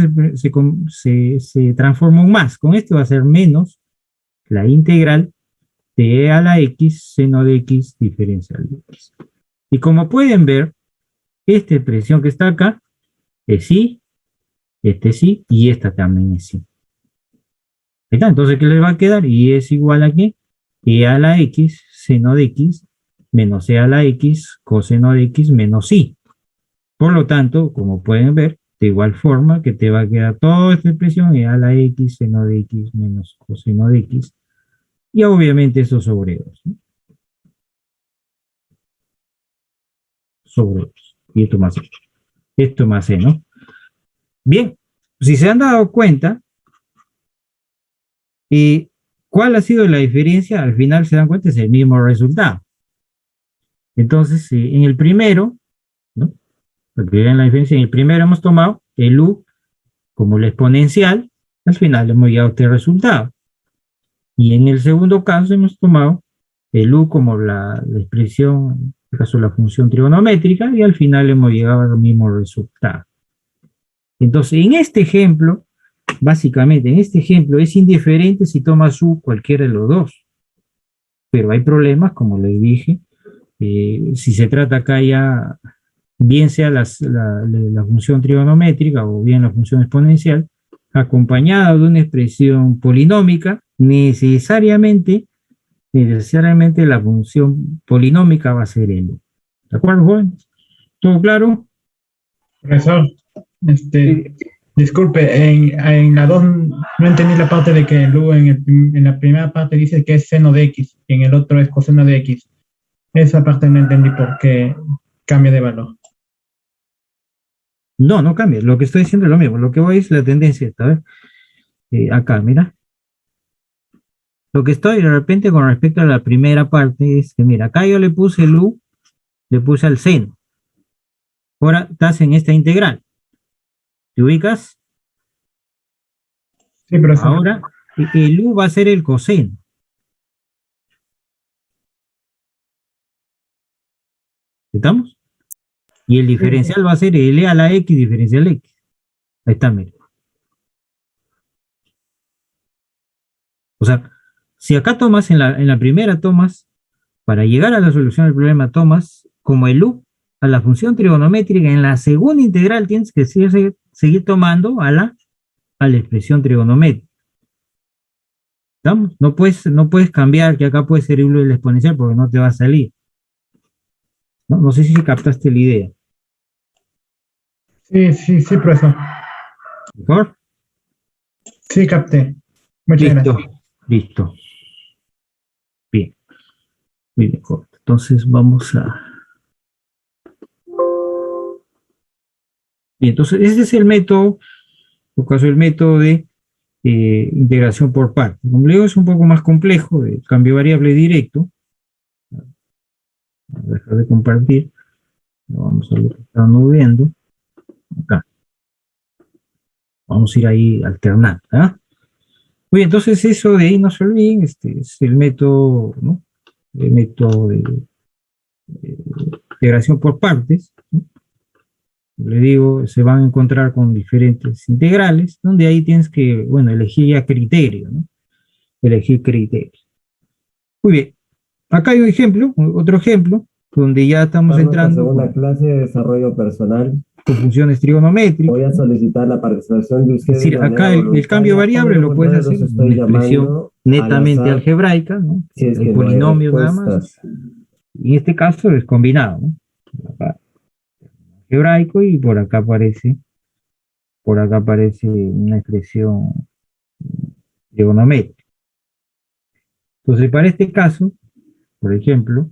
se transforma un más. Con esto va a ser menos la integral de e a la x seno de x diferencial de x. Y como pueden ver, esta expresión que está acá es sí, este sí, y esta también es sí. Ahí está, entonces, ¿qué les va a quedar? Y es igual a ¿qué? E a la x seno de x menos e a la x coseno de x menos sí. Por lo tanto, como pueden ver, de igual forma que te va a quedar toda esta expresión e a la x seno de x menos coseno de x. Y obviamente eso sobre 2, ¿no? Sobre 2. Y esto más C. Esto más C, ¿no? Bien, si se han dado cuenta, ¿cuál ha sido la diferencia? Al final se dan cuenta, es el mismo resultado. Entonces, en el primero, ¿no? Porque vean la diferencia, en el primero hemos tomado el u como la exponencial, al final hemos llegado a este resultado. Y en el segundo caso hemos tomado el u como la expresión, en este caso la función trigonométrica, y al final hemos llegado al mismo resultado. Entonces, en este ejemplo, básicamente, en este ejemplo, es indiferente si tomas u cualquiera de los dos. Pero hay problemas, como les dije, si se trata acá ya, bien sea la función trigonométrica o bien la función exponencial, acompañada de una expresión polinómica, necesariamente la función polinómica va a ser L. ¿De acuerdo, jóvenes? ¿Todo claro? Profesor, disculpe, en la 2 no entendí la parte de que el u en la primera parte dice que es seno de x y en el otro es coseno de x. Esa parte no entendí por qué cambia de valor. No, no cambia. Lo que estoy diciendo es lo mismo. Lo que voy es la tendencia esta, ¿ves? Acá, mira. Lo que estoy de repente con respecto a la primera parte es que, mira, acá yo le puse el u, le puse al seno. Ahora estás en esta integral. ¿Te ubicas? Sí, profesor. Ahora el u va a ser el coseno. ¿Estamos? Y el diferencial va a ser L a la X diferencial X. Ahí está, mira. O sea, si acá tomas, en la primera tomas, para llegar a la solución del problema, tomas como el U a la función trigonométrica, en la segunda integral tienes que seguir tomando a la expresión trigonométrica. ¿Estamos? No puedes cambiar que acá puede ser el U del exponencial porque no te va a salir. No sé si captaste la idea. Sí, profesor. ¿Mejor? Sí, capté. Muchas gracias. Listo. Bien. Muy bien, corto. Entonces vamos a... Bien, entonces ese es el método por caso el método de integración por partes. Como le digo, es un poco más complejo, el cambio de variable directo. Vamos a dejar de compartir. Vamos a lo que estamos viendo. Acá. Vamos a ir ahí alternando. ¿Ah? Muy bien, entonces eso de ahí no se olviden, este es el método, ¿no? El método de integración por partes, ¿no? Le digo, se van a encontrar con diferentes integrales, donde ahí tienes que, bueno, elegir ya criterio, ¿no? Elegir criterio. Muy bien, acá hay un ejemplo, otro ejemplo, donde ya estamos Para nuestra entrando segunda clase de desarrollo personal, con funciones trigonométricas. voy a solicitar la participación de Es ustedes decir, de acá manera el cambio de voluntaria. Por variable lo lo puedes contrario, hacer los en una estoy expresión llamando al netamente azar algebraica, ¿no? si es Hay que no hay polinomios nada más. respuestas. Y en este caso es combinado, ¿no? Acá, algebraico y por acá aparece una expresión trigonométrica. Entonces, para este caso, por ejemplo,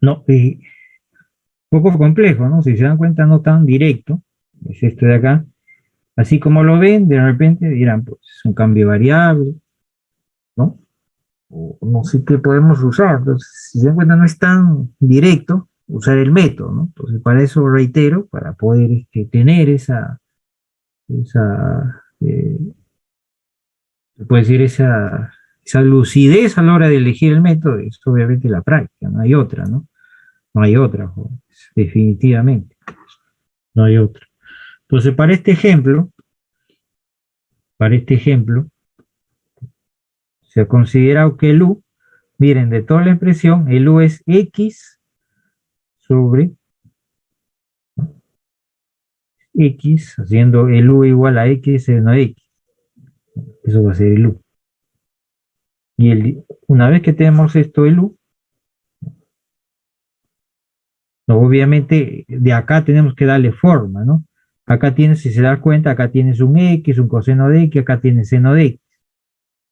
no, un poco complejo, ¿no? Si se dan cuenta, no tan directo, es esto de acá. Así como lo ven, de repente dirán, pues es un cambio de variable, ¿no? O no sé qué podemos usar. Entonces, si se dan cuenta, no es tan directo usar el método, ¿no? Entonces, para eso reitero, para poder tener esa se puede decir, esa lucidez a la hora de elegir el método, es obviamente la práctica, no hay otra, ¿no? No hay otra, jóvenes, definitivamente, no hay otra. Entonces, para este ejemplo, se ha considerado que el U, miren, de toda la expresión, el U es X sobre X, haciendo el U igual a X seno de X. Eso va a ser el U. Y una vez que tenemos esto, el U, no, obviamente de acá tenemos que darle forma, ¿no? Acá tienes, si se da cuenta, acá tienes un X, un coseno de X, acá tienes seno de X.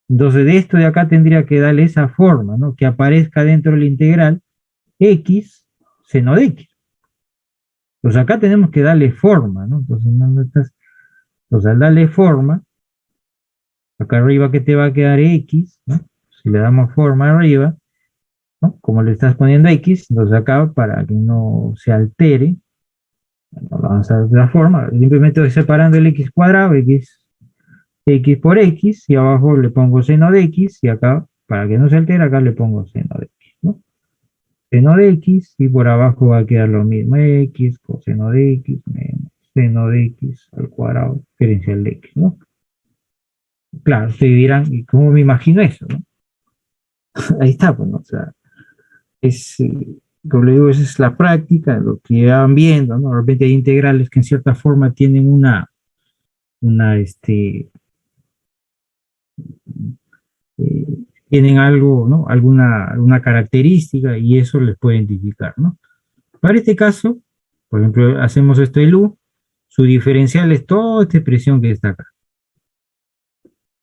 Entonces de esto de acá tendría que darle esa forma, ¿no? Que aparezca dentro de la integral X seno de X. Pues acá tenemos que darle forma, ¿no? Entonces al darle forma, acá arriba que te va a quedar X, ¿no? Si le damos forma arriba, ¿no? Como le estás poniendo X, entonces acá para que no se altere, bueno, vamos a ver la forma, simplemente estoy separando el X cuadrado, X por X, y abajo le pongo seno de X, y acá, para que no se altere, acá le pongo seno de X, ¿no? Seno de X, y por abajo va a quedar lo mismo, X, coseno de X, menos seno de X al cuadrado, diferencial de X, ¿no? Claro, ustedes dirán, ¿y cómo me imagino eso, no? Ahí está, pues, ¿no? O sea, como le digo, esa es la práctica, lo que van viendo, ¿no? De repente hay integrales que en cierta forma tienen eh, tienen algo, ¿no? Alguna característica y eso les puede identificar, ¿no? Para este caso, por ejemplo, hacemos esto del U, su diferencial es toda esta expresión que está acá.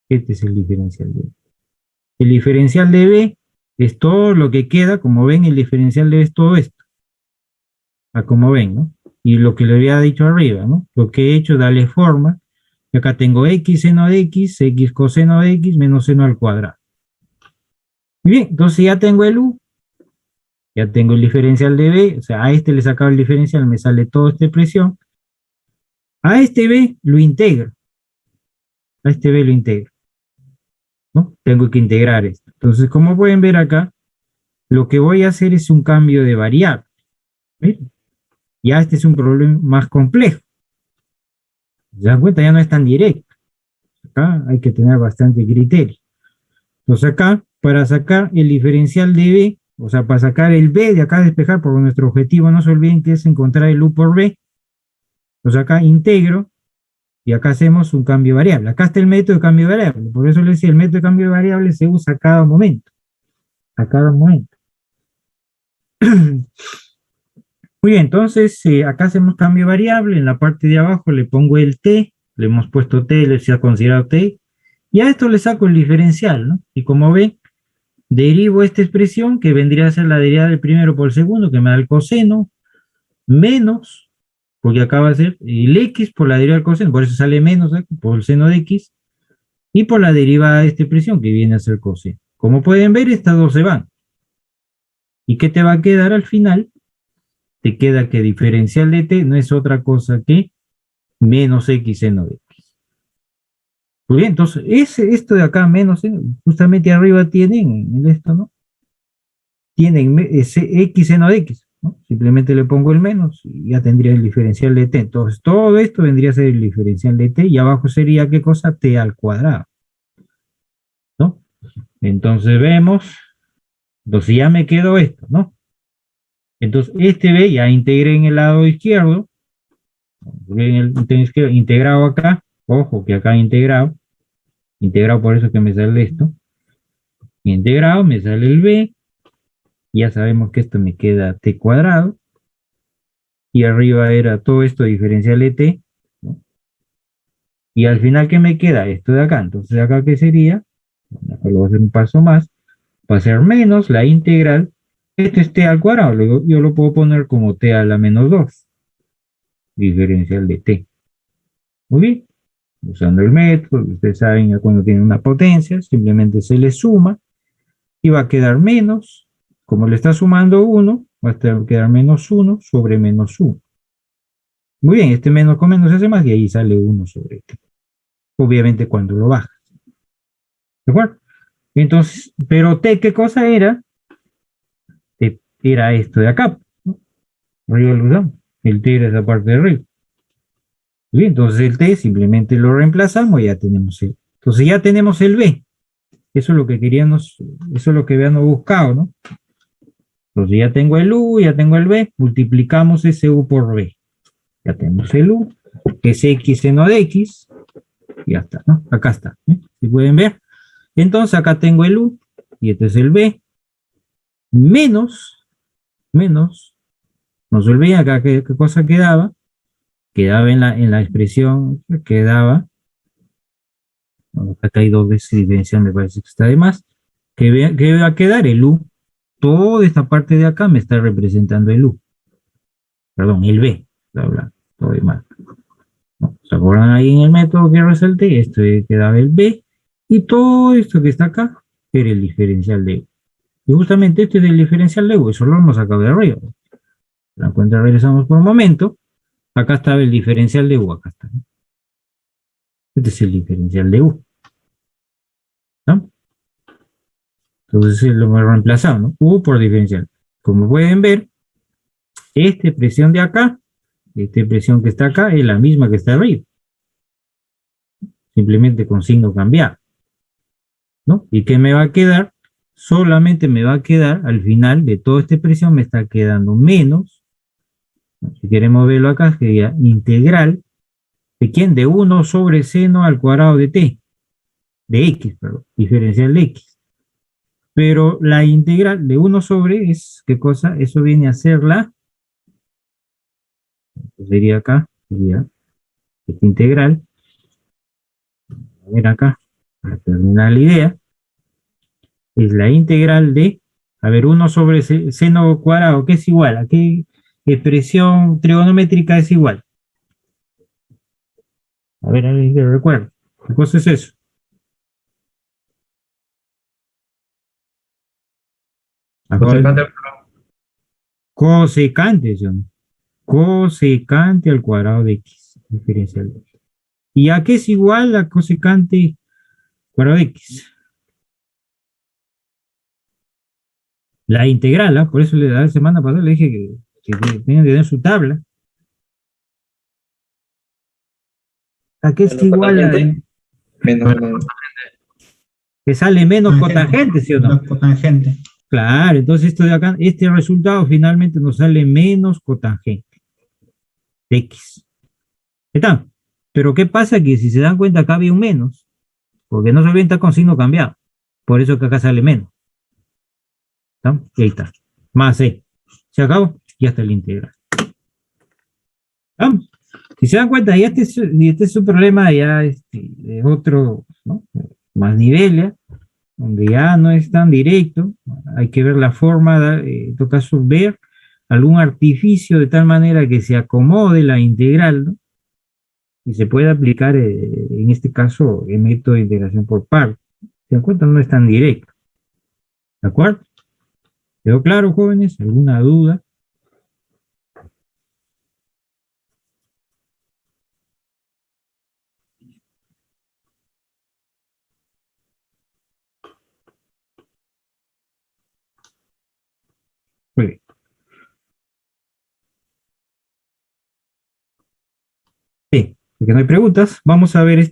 Este es el diferencial de B. El diferencial de B es todo lo que queda, como ven, el diferencial de B es todo esto. Como ven, ¿no? Y lo que le había dicho arriba, ¿no? Lo que he hecho es darle forma. Y acá tengo X seno de X, X coseno de X, menos seno al cuadrado. Muy bien, entonces ya tengo el U, ya tengo el diferencial de B, o sea, a este le sacaba el diferencial, me sale toda esta expresión. A este B lo integro. A este B lo integro, ¿no? Tengo que integrar esto. Entonces, como pueden ver acá, lo que voy a hacer es un cambio de variable. ¿Ven? Ya este es un problema más complejo. ¿Se dan cuenta? Ya no es tan directo. Acá hay que tener bastante criterio. Entonces acá, para sacar el diferencial de B, o sea, para sacar el B de acá despejar, porque nuestro objetivo, no se olviden que es encontrar el U por B. Entonces acá integro y acá hacemos un cambio de variable. Acá está el método de cambio de variable. Por eso les decía, el método de cambio de variable se usa a cada momento. A cada momento. Muy bien, entonces acá hacemos cambio de variable. En la parte de abajo le pongo el T. Le hemos puesto T, se ha considerado T. Y a esto le saco el diferencial, ¿no? Y como ven, derivo esta expresión que vendría a ser la derivada del primero por el segundo, que me da el coseno, menos, porque acá va a ser el x por la derivada del coseno, por eso sale menos por el seno de x, y por la derivada de esta expresión que viene a ser coseno. Como pueden ver, estas dos se van. ¿Y qué te va a quedar al final? Te queda que diferencial de t no es otra cosa que menos x seno de x. Muy bien, entonces, esto de acá menos, justamente arriba tienen esto, ¿no? Tienen ese x seno de x, ¿no? Simplemente le pongo el menos y ya tendría el diferencial de t. Entonces, todo esto vendría a ser el diferencial de t y abajo sería, ¿qué cosa? T al cuadrado, ¿no? Entonces vemos, entonces ya me quedó esto, ¿no? Entonces, este B ya integré en el lado izquierdo, integrado acá, ojo que acá integrado por eso que me sale esto, integrado me sale el B, ya sabemos que esto me queda t cuadrado, y arriba era todo esto diferencial de t, ¿no? Y al final, ¿qué me queda? Esto de acá, entonces acá, ¿qué sería? Bueno, acá lo voy a hacer un paso más, va a ser menos la integral, esto es t al cuadrado, luego yo lo puedo poner como t a la menos 2, diferencial de t. Muy bien, usando el método, ustedes saben ya cuando tienen una potencia, simplemente se le suma y va a quedar menos, como le está sumando 1, va a quedar menos 1 sobre menos 1. Muy bien, este menos con menos se hace más y ahí sale 1 sobre t. Obviamente cuando lo bajas. ¿De acuerdo? Entonces, pero t, ¿qué cosa era? T era esto de acá, ¿no? Arriba lo usamos. El t era esa parte de arriba. Bien, entonces el t simplemente lo reemplazamos y ya tenemos el. Entonces ya tenemos el b. Eso es lo que queríamos, eso es lo que habíamos buscado, ¿no? Entonces ya tengo el u, ya tengo el b, multiplicamos ese u por b. Ya tenemos el u, que es x seno de x, y ya está, ¿no? Acá está, ¿eh? Si pueden ver. Entonces acá tengo el u, y este es el b, menos, nos olviden acá qué cosa quedaba. Quedaba en la expresión, quedaba, bueno, acá hay dos veces diferencial, me parece que está de más, que va a quedar el u, toda esta parte de acá me está representando el u, perdón, el b, está hablando, todo de mal. ¿No? ¿Se acuerdan ahí en el método que resalté? Esto quedaba el b, y todo esto que está acá era el diferencial de u. Y justamente este es el diferencial de u, eso lo hemos sacado de arriba. ¿Se dan cuenta? Regresamos por un momento. Acá estaba el diferencial de u, acá está. Este es el diferencial de u, ¿no? Entonces lo hemos reemplazado, ¿no? U por diferencial. Como pueden ver, esta expresión de acá, esta expresión que está acá, es la misma que está arriba. Simplemente con signo cambiado, ¿no? ¿Y qué me va a quedar? Solamente me va a quedar, al final de toda esta expresión, me está quedando menos, ¿no? Si queremos verlo acá, sería integral, ¿de quién? De 1 sobre seno al cuadrado de t, de x, perdón, diferencial de x. Pero la integral de 1 sobre es, ¿qué cosa? Eso viene a ser la, sería acá, sería esta integral, a ver acá, para terminar la idea, es la integral de, a ver, 1 sobre seno cuadrado, ¿qué es igual? ¿A qué expresión trigonométrica es igual? A ver, que recuerdo. ¿Qué cosa es eso? Cosecante, ¿sí? Cosecante al cuadrado de x, diferencial de x. ¿Y a qué es igual a cosecante cuadrado de x? La integral, ¿ah? Por eso la semana pasada le dije que tengan que tener su tabla. ¿A qué es igual a, Menos. que sale menos cotangente, ¿sí o no? Cotangente. Claro, entonces esto de acá, este resultado finalmente nos sale menos cotangente de x. ¿Está? Pero ¿qué pasa? Que si se dan cuenta acá había un menos, porque no se olviden está con signo cambiado. Por eso que acá sale menos. ¿Está? Y ahí está. Más e. ¿Se acabó? Ya está el integral. ¿Está? Si se dan cuenta, ya este es su problema ya de otro, ¿no? Más nivel, ¿ya? Donde ya no es tan directo, hay que ver la forma, en todo caso, ver algún artificio de tal manera que se acomode la integral, ¿no? Y se puede aplicar, en este caso, el método de integración por partes. ¿Se dan cuenta? No es tan directo. ¿De acuerdo? ¿Quedó claro, jóvenes? ¿Alguna duda? Muy bien. Sí, porque no hay preguntas. Vamos a ver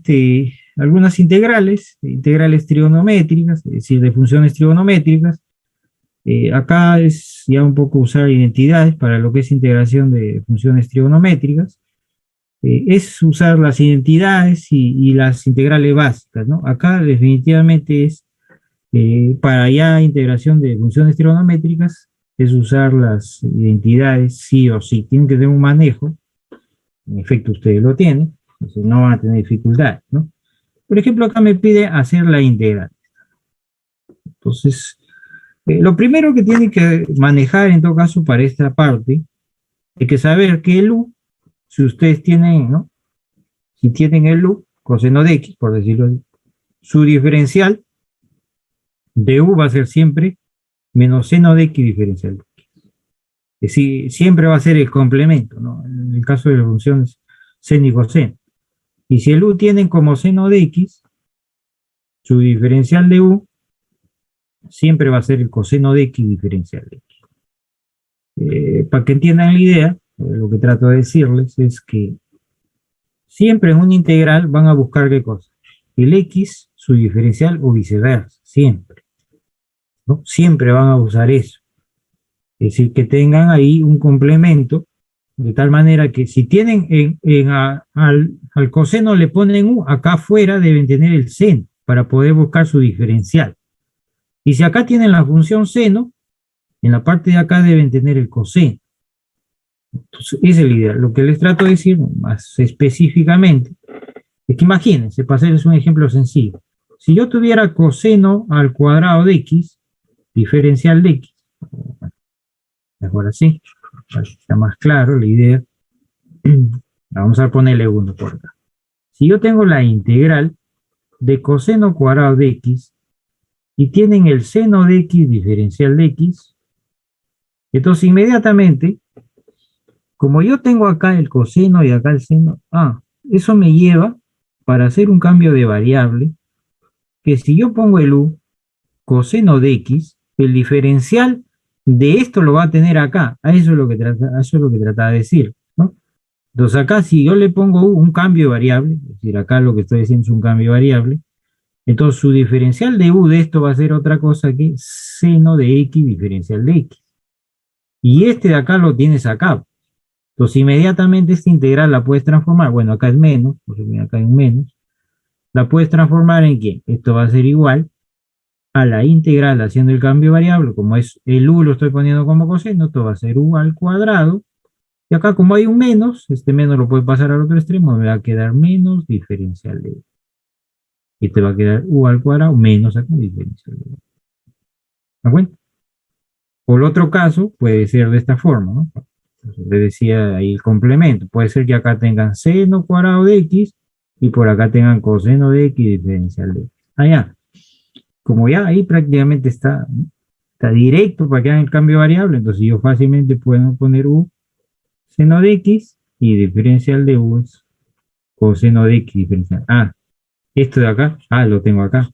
algunas integrales trigonométricas, es decir, de funciones trigonométricas. Acá es ya un poco usar identidades para lo que es integración de funciones trigonométricas. Es usar las identidades y las integrales básicas, ¿no? Acá definitivamente es para ya integración de funciones trigonométricas, es usar las identidades sí o sí. Tienen que tener un manejo, en efecto ustedes lo tienen, entonces no van a tener dificultades, ¿no? Por ejemplo, acá me pide hacer la integral. Entonces, lo primero que tienen que manejar en todo caso para esta parte, hay que saber que el u, si ustedes tienen, ¿no? Si tienen el u, coseno de x, por decirlo así, su diferencial de u va a ser siempre menos seno de x diferencial de x. Es decir, siempre va a ser el complemento, ¿no? En el caso de las funciones seno y coseno. Y si el u tienen como seno de x, su diferencial de u siempre va a ser el coseno de x diferencial de x. Para que entiendan la idea, lo que trato de decirles es que siempre en una integral van a buscar qué cosa, el x, su diferencial o viceversa, siempre, ¿no? Siempre van a usar eso. Es decir, que tengan ahí un complemento, de tal manera que si tienen al coseno le ponen u, acá afuera deben tener el seno para poder buscar su diferencial. Y si acá tienen la función seno, en la parte de acá deben tener el coseno. Entonces, esa es la idea. Lo que les trato de decir más específicamente es que imagínense, para hacerles un ejemplo sencillo, si yo tuviera coseno al cuadrado de x, diferencial de x, mejor así, para que sea más claro la idea, vamos a ponerle 1 por acá. Si yo tengo la integral de coseno cuadrado de x y tienen el seno de x diferencial de x, entonces inmediatamente, como yo tengo acá el coseno y acá el seno, eso me lleva para hacer un cambio de variable, que si yo pongo el u, coseno de x, el diferencial de esto lo va a tener acá. A eso es lo que trataba de decir, ¿no? Entonces acá si yo le pongo un cambio de variable, es decir, acá lo que estoy diciendo es un cambio de variable, entonces su diferencial de u de esto va a ser otra cosa que seno de x diferencial de x. Y este de acá lo tienes acá. Entonces inmediatamente esta integral la puedes transformar, bueno, acá es menos, porque mira, acá hay un menos, la puedes transformar en que esto va a ser igual a la integral haciendo el cambio de variable, como es el u lo estoy poniendo como coseno, esto va a ser u al cuadrado, y acá como hay un menos, este menos lo puede pasar al otro extremo, me va a quedar menos diferencial de u. Y te va a quedar u al cuadrado menos acá diferencial de u. ¿De acuerdo? Por otro caso, puede ser de esta forma, ¿no? Entonces, le decía ahí el complemento, puede ser que acá tengan seno cuadrado de x, y por acá tengan coseno de x diferencial de x. Ya. Como ya ahí prácticamente está directo para que hagan el cambio de variable, entonces yo fácilmente puedo poner u seno de x y diferencial de u es coseno de x diferencial. Esto de acá, lo tengo acá.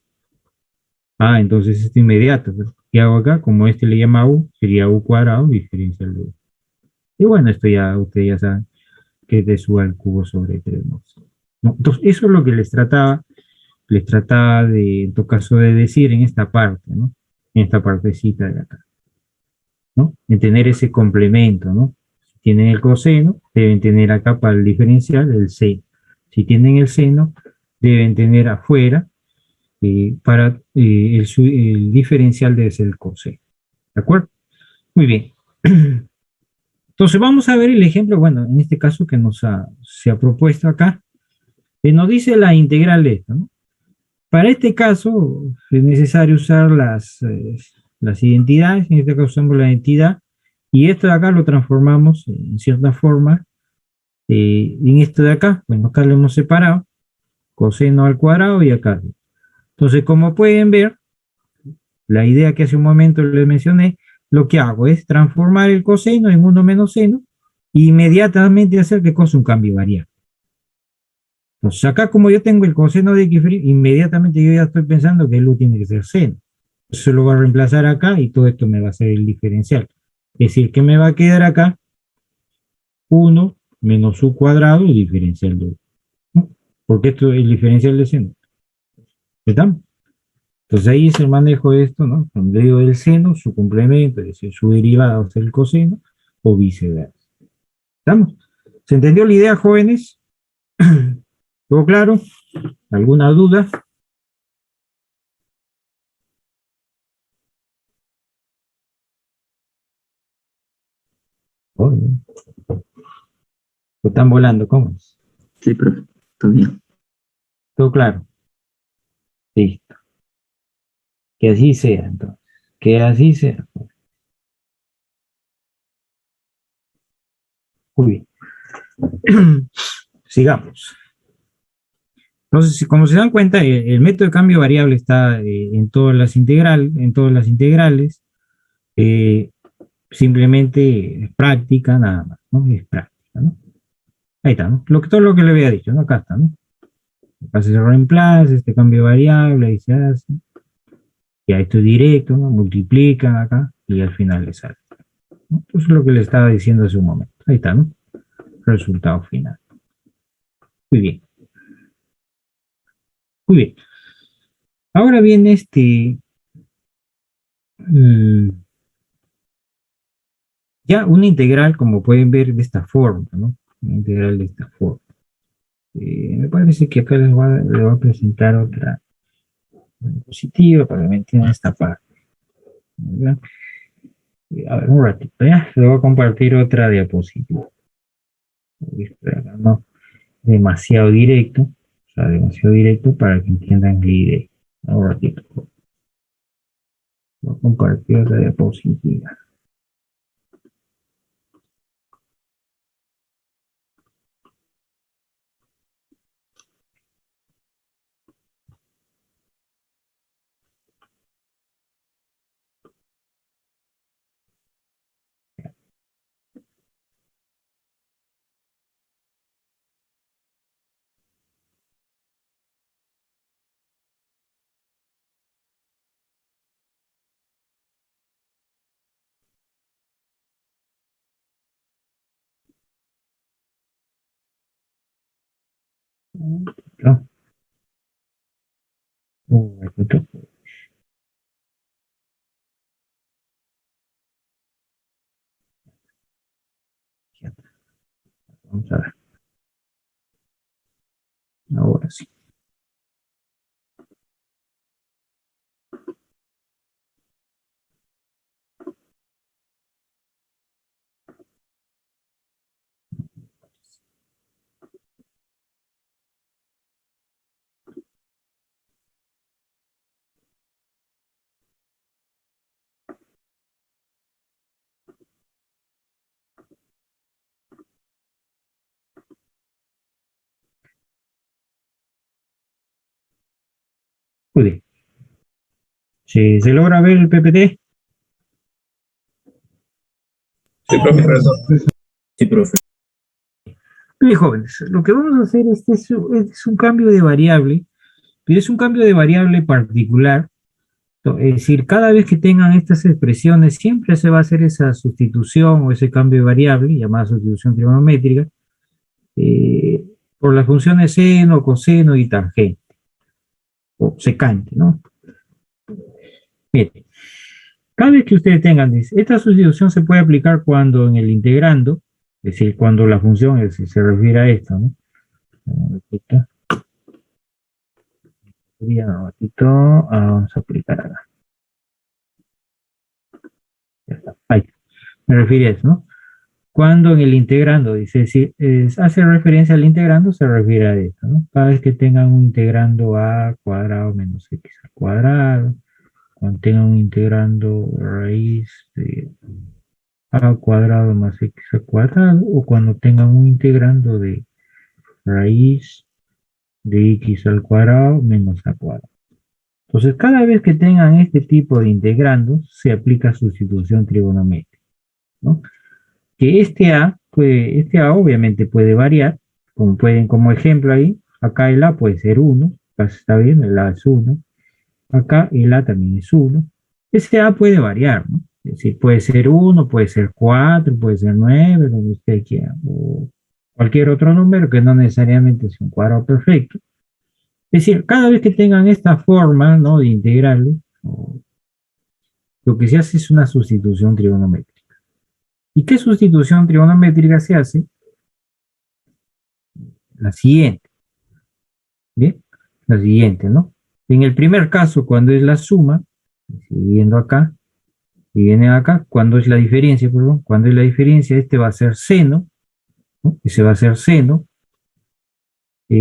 Entonces esto inmediato. ¿Qué hago acá? Como este le llama u, sería u cuadrado diferencial de u. Y bueno, esto ya ustedes ya saben que es de su al cubo sobre 3. ¿No? Entonces eso es lo que les trataba de, en todo caso, de decir en esta parte, ¿no? En esta partecita de acá, ¿no? De tener ese complemento, ¿no? Si tienen el coseno, deben tener acá para el diferencial el seno. Si tienen el seno, deben tener afuera para el diferencial debe ser el coseno. ¿De acuerdo? Muy bien. Entonces vamos a ver el ejemplo, bueno, en este caso que se ha propuesto acá, que nos dice la integral de esto, ¿no? Para este caso es necesario usar las identidades, en este caso usamos la identidad Y esto de acá lo transformamos en cierta forma en esto de acá. Bueno, acá lo hemos separado, coseno al cuadrado y acá. Entonces, como pueden ver, la idea que hace un momento les mencioné, lo que hago es transformar el coseno en 1 menos seno e inmediatamente hacer que cosa un cambio variable. Entonces, acá como yo tengo el coseno de x', inmediatamente yo ya estoy pensando que el u tiene que ser seno. Eso lo voy a reemplazar acá y todo esto me va a ser el diferencial. Es decir, que me va a quedar acá 1 menos u cuadrado diferencial de u, ¿no? Porque esto es el diferencial de seno. ¿Estamos? Entonces ahí es el manejo de esto, ¿no? Cuando digo el seno, su complemento, es decir, su derivado es el coseno, o viceversa. ¿Estamos? ¿Se entendió la idea, jóvenes? ¿Todo claro? ¿Alguna duda? Oh, no. ¿O están volando? ¿Cómo es? Sí, profe, todo bien. ¿Todo claro? Listo. Que así sea, entonces. Que así sea. Muy bien. Sigamos. Entonces, como se dan cuenta, el método de cambio variable está en todas las integrales. eh, Simplemente es práctica nada más, ¿no? Es práctica, ¿no? Ahí está, ¿no? Todo lo que le había dicho, ¿no? Acá está, ¿no? Acá se reemplaza este cambio de variable, ahí se hace. Ya esto es directo, ¿no? Multiplican acá y al final le sale, ¿no? Eso es lo que le estaba diciendo hace un momento. Ahí está, ¿no? Resultado final. Muy bien. Muy bien. Ahora viene mm, ya una integral, como pueden ver, de esta forma, ¿no? Una integral de esta forma. Me parece que acá les voy a presentar otra diapositiva para que me entiendan esta parte. ¿Verdad? A ver, un ratito, ¿ya? Les voy a compartir otra diapositiva. No demasiado directo, o sea, demasiado directo para que entiendan la idea. Un ratito. Voy a compartir otra diapositiva. ¿No? Un ratito. Vamos a ver. Ahora sí. Muy bien. ¿Se logra ver el PPT? Sí, profesor. Sí, profe. Bien, jóvenes, lo que vamos a hacer es un cambio de variable, pero es un cambio de variable particular. Es decir, cada vez que tengan estas expresiones, siempre se va a hacer esa sustitución o ese cambio de variable, llamada sustitución trigonométrica, eh, por las funciones seno, coseno y tangente, o secante, ¿no? Bien, cada vez que ustedes tengan, esta sustitución se puede aplicar cuando en el integrando, es decir, cuando la función se refiere a esto, ¿no? Un ratito. Vamos a aplicar acá. Ya está. Ahí. Me refiero a eso, ¿no? Cuando en el integrando dice, si hace referencia al integrando, se refiere a esto, ¿no? Cada vez que tengan un integrando a cuadrado menos x al cuadrado, cuando tengan un integrando raíz de a cuadrado más x al cuadrado, o cuando tengan un integrando de raíz de x al cuadrado menos a cuadrado. Entonces, cada vez que tengan este tipo de integrandos, se aplica sustitución trigonométrica, ¿no? Que este A obviamente puede variar, como ejemplo ahí, acá el A puede ser 1, está bien, el A es 1, acá el A también es 1. Ese A puede variar, ¿no? Es decir, puede ser 1, puede ser 4, puede ser 9, lo que usted quiera, o cualquier otro número que no necesariamente sea un cuadrado perfecto. Es decir, cada vez que tengan esta forma, ¿no?, de integrales, lo que se hace es una sustitución trigonométrica. ¿Y qué sustitución trigonométrica se hace? La siguiente. Bien, la siguiente, ¿no? En el primer caso, cuando es la suma, siguiendo acá, y viene acá, cuando es la diferencia, perdón, cuando es la diferencia, este va a ser seno, ¿no? Ese va a ser seno.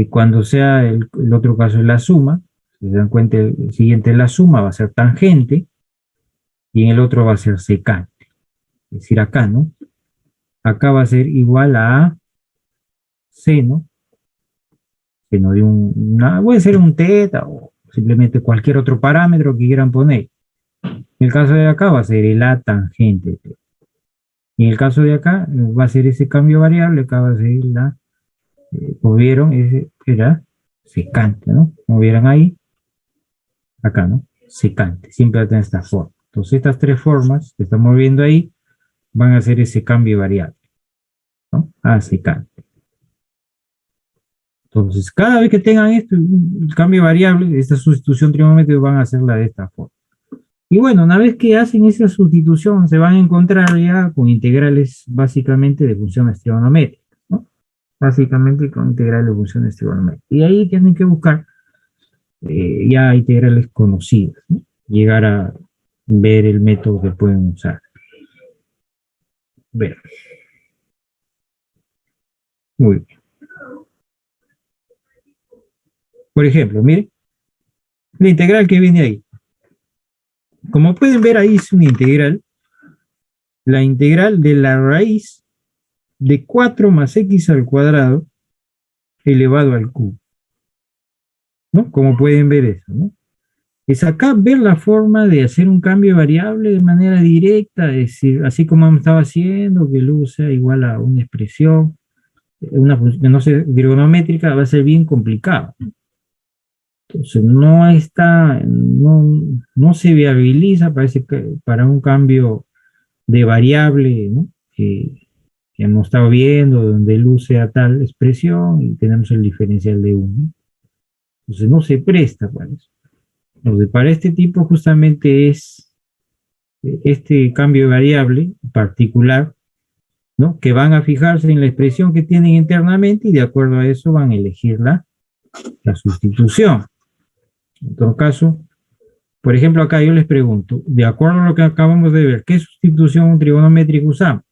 Cuando sea el otro caso es la suma, si se dan cuenta, el siguiente es la suma, va a ser tangente, y en el otro va a ser secante. Es decir, acá, ¿no? Acá va a ser igual a seno de puede ser un teta o simplemente cualquier otro parámetro que quieran poner. En el caso de acá va a ser el A tangente. Y en el caso de acá va a ser ese cambio variable, acá va a ser como vieron, ese era secante, ¿no? Como vieron ahí, acá, ¿no? Secante, siempre va a tener esta forma. Entonces estas tres formas que estamos viendo ahí van a hacer ese cambio variable, ¿no? A secante. Entonces, cada vez que tengan esto, el cambio variable, esta sustitución trigonométrica van a hacerla de esta forma. Y bueno, una vez que hacen esa sustitución, se van a encontrar ya con integrales básicamente de funciones trigonométricas, ¿no? Básicamente con integrales de funciones trigonométricas. Y ahí tienen que buscar ya integrales conocidas, ¿no? Llegar a ver el método que pueden usar. Ver. Muy bien. Por ejemplo, miren, la integral que viene ahí. Como pueden ver ahí es una integral, la integral de la raíz de 4 más x al cuadrado elevado al cubo, ¿no? Como pueden ver eso, ¿no? Es acá ver la forma de hacer un cambio de variable de manera directa, es decir, así como hemos estado haciendo, que el u sea igual a una expresión, una función, no sé, trigonométrica, va a ser bien complicado. Entonces, no se viabiliza para un cambio de variable, ¿no? Que hemos estado viendo, donde el u sea tal expresión y tenemos el diferencial de 1. Entonces no se presta para eso. Entonces, para este tipo justamente es este cambio de variable particular, ¿no?, que van a fijarse en la expresión que tienen internamente y de acuerdo a eso van a elegir la sustitución. En todo caso, por ejemplo, acá yo les pregunto, de acuerdo a lo que acabamos de ver, ¿qué sustitución trigonométrica usamos?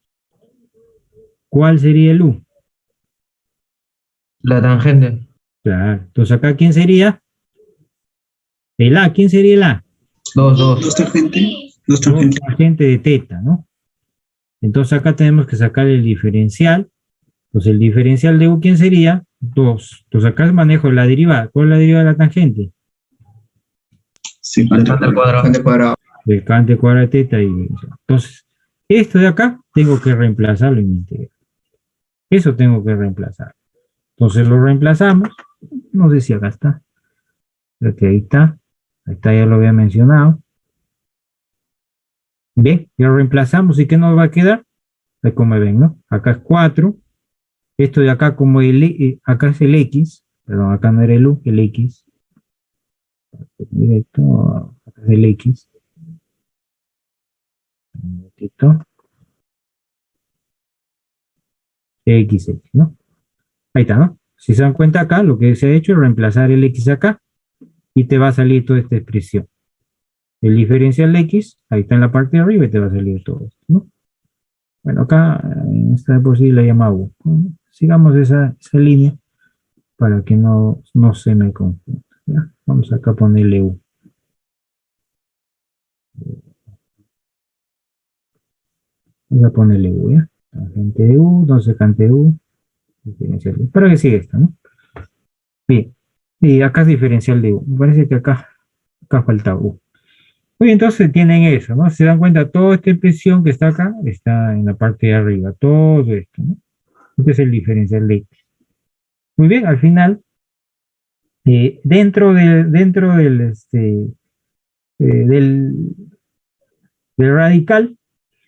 ¿Cuál sería el u? La tangente. Claro. Entonces acá, ¿quién sería? El a, ¿quién sería el a? 2, 2. Dos tangente. Dos No, tangente. tangente de teta, ¿no? Entonces acá tenemos que sacar el diferencial. Entonces el diferencial de u, ¿quién sería? 2. Entonces acá manejo la derivada. ¿Cuál es la derivada de la tangente? Secante Secante al cuadrado. Secante cuadrado. Secante cuadrado de teta. Entonces, esto de acá tengo que reemplazarlo en mi integral. Eso tengo que reemplazar. Entonces lo reemplazamos. No sé si acá está. Creo que ahí está. Ahí está, ya lo había mencionado. ¿Ve? Ya lo reemplazamos. ¿Y qué nos va a quedar? Pues como ven, ¿no? Acá es 4. Esto de acá, como acá es el x. Perdón, acá no era el u, el x. Directo, acá es el x. Un momentito. X, ¿no? Ahí está, ¿no? Si se dan cuenta acá, lo que se ha hecho es reemplazar el x acá y te va a salir toda esta expresión. El diferencial de x, ahí está en la parte de arriba y te va a salir todo esto, ¿no? Bueno, acá en esta diapositiva la llama u. Sigamos esa línea para que no se me confunda. ¿Ya? Vamos acá a ponerle u. Vamos a ponerle U, ¿ya? Tangente de U, no secante de U, diferencial de U. Espero que siga esto, ¿no? Bien. Y acá es diferencial de U. Me parece que acá falta U. Muy entonces tienen eso, ¿no? Se dan cuenta, toda esta expresión que está acá está en la parte de arriba, todo esto, ¿no? Este es el diferencial de X. Muy bien, al final, dentro del, del radical,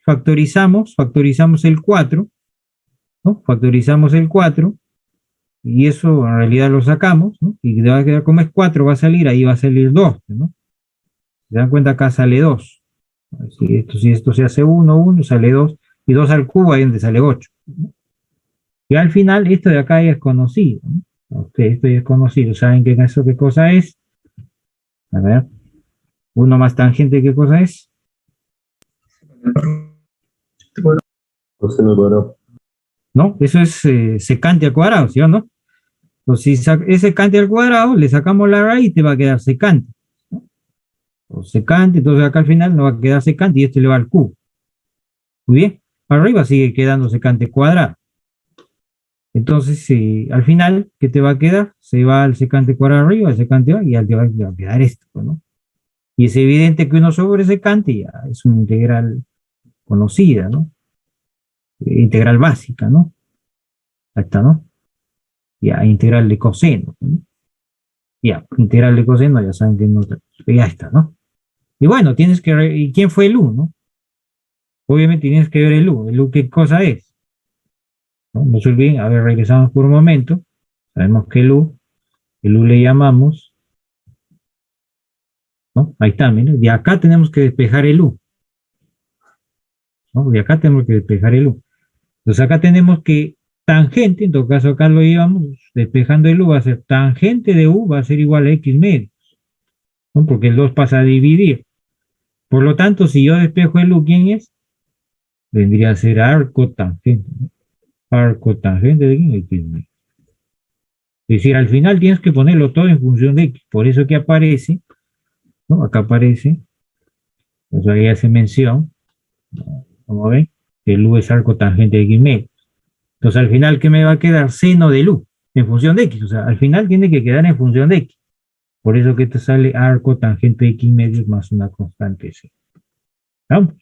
factorizamos el 4, ¿no? Factorizamos el 4 y eso en realidad lo sacamos, ¿no? Y va a quedar como es 4, va a salir, ahí va a salir 2, ¿no? Se dan cuenta, acá sale 2. Si esto se hace 1, sale 2, y 2 al cubo, ahí donde sale 8. ¿No? Y al final, esto de acá ya es conocido, ¿no? Ok, esto ya es conocido. ¿Saben qué cosa es? A ver, 1 más tangente, ¿qué cosa es? Coseno cuadrado. ¿No? Eso es secante al cuadrado, ¿sí o no? Entonces, si es secante al cuadrado, le sacamos la raíz y te va a quedar secante, ¿no? O secante, entonces acá al final nos va a quedar secante y esto le va al cubo. Muy bien, para arriba sigue quedando secante cuadrado. Entonces, al final, ¿qué te va a quedar? Se va al secante cuadrado arriba, al secante abajo, y al te va a quedar esto, ¿no? Y es evidente que 1 sobre secante ya es una integral conocida, ¿no? Integral básica, ¿no? Ahí está, ¿no? Ya, integral de coseno, ¿no? Ya, integral de coseno, ya saben que no, ya está, ¿no? Y bueno, ¿y quién fue el U, no? Obviamente tienes que ver el U qué cosa es, ¿no? No se olviden, a ver, regresamos por un momento, sabemos que el U le llamamos, ¿no? Ahí está, miren, de acá tenemos que despejar el U, ¿no? De acá tenemos que despejar el U. Entonces acá tenemos que tangente, en todo caso acá lo llevamos, despejando el U va a ser tangente de U, va a ser igual a X medio, ¿no? Porque el 2 pasa a dividir. Por lo tanto, si yo despejo el U, ¿quién es? Vendría a ser arco tangente, ¿no? Arco tangente de X medio. Es decir, al final tienes que ponerlo todo en función de X. Por eso que aparece, ¿no? Acá aparece, pues ahí hace mención, como ven, que el U es arco tangente de X medio. Entonces al final, ¿qué me va a quedar? Seno del U, en función de X. O sea, al final tiene que quedar en función de X. Por eso que te sale arco tangente de X medio más una constante C. ¿Vamos?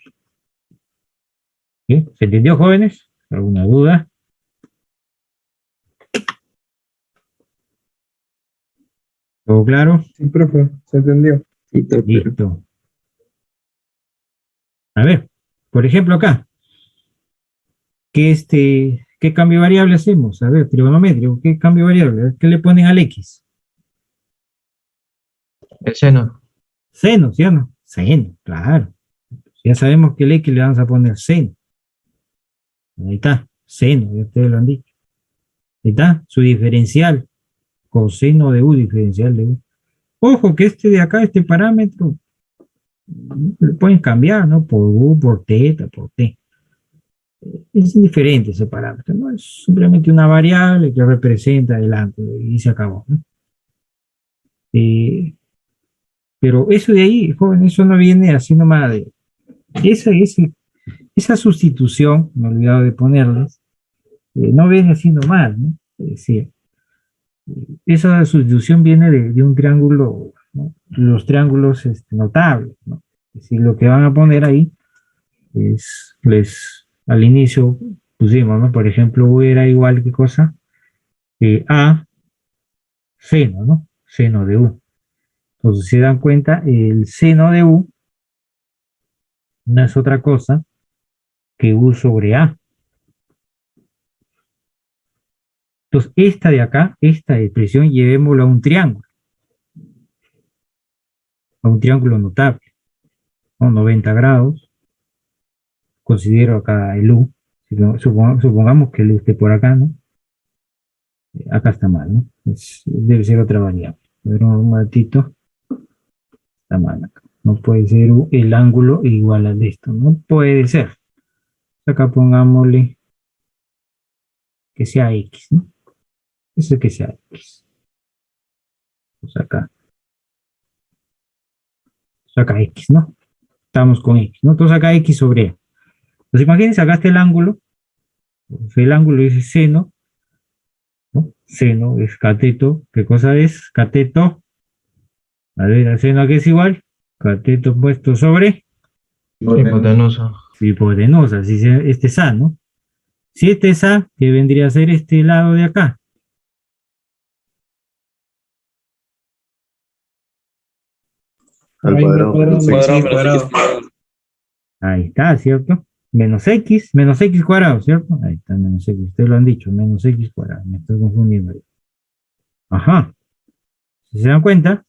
¿Sí? ¿Se entendió, jóvenes? ¿Alguna duda? ¿Todo claro? Sí, profe, se entendió. Sí, profe. Listo. A ver, por ejemplo acá, ¿qué cambio de variable hacemos? A ver, trigonométrico, ¿qué cambio de variable? ¿Qué le ponen al X? El seno. Seno, ¿sí o no? Seno, claro. Ya sabemos que el X le vamos a poner seno. Ahí está, seno, ya ustedes lo han dicho. Ahí está, su diferencial, coseno de U, diferencial de U. Ojo que este de acá, este parámetro, le pueden cambiar, ¿no? Por U, por teta, por T. Es indiferente ese parámetro, ¿no? Es simplemente una variable que representa el ángulo y se acabó, ¿no? Eh, pero eso de ahí, joven, eso no viene así nomás de... Esa, esa, esa sustitución, me he olvidado de ponerles, no viene así nomás, ¿no? Es decir, esa sustitución viene de un triángulo, ¿no? Los triángulos notables, ¿no? Es decir, lo que van a poner ahí al inicio pusimos, ¿no? Por ejemplo, U era igual, ¿qué cosa? A seno, ¿no? Seno de U. Entonces, si se dan cuenta, el seno de U no es otra cosa que U sobre A. Entonces, esta de acá, esta expresión, llevémosla a un triángulo notable, ¿no? 90 grados. Considero acá el U. Supongamos que el U esté por acá, ¿no? Acá está mal, ¿no? Debe ser otra variable. A ver, un ratito. Está mal acá. No puede ser el ángulo igual al de esto. No puede ser. Acá pongámosle que sea X, ¿no? Eso es que sea X. Pues acá X, ¿no? Estamos con X, ¿no? Entonces acá X sobre A. Entonces imagínense, acá está el ángulo. Entonces, el ángulo es seno, ¿no? Seno es cateto. ¿Qué cosa es? Cateto. A ver, ¿el seno a qué es igual? Cateto puesto sobre Hipotenusa. hipotenusa. Si este es A, ¿no? Si este es A, ¿qué vendría a ser este lado de acá? Al Ahí cuadrado. cuadrado, X cuadrado. Ahí está, ¿cierto? Menos x cuadrado, ¿cierto? Ahí está, menos x. Ustedes lo han dicho, menos x cuadrado. Me estoy confundiendo ahí. Ajá. Si se dan cuenta,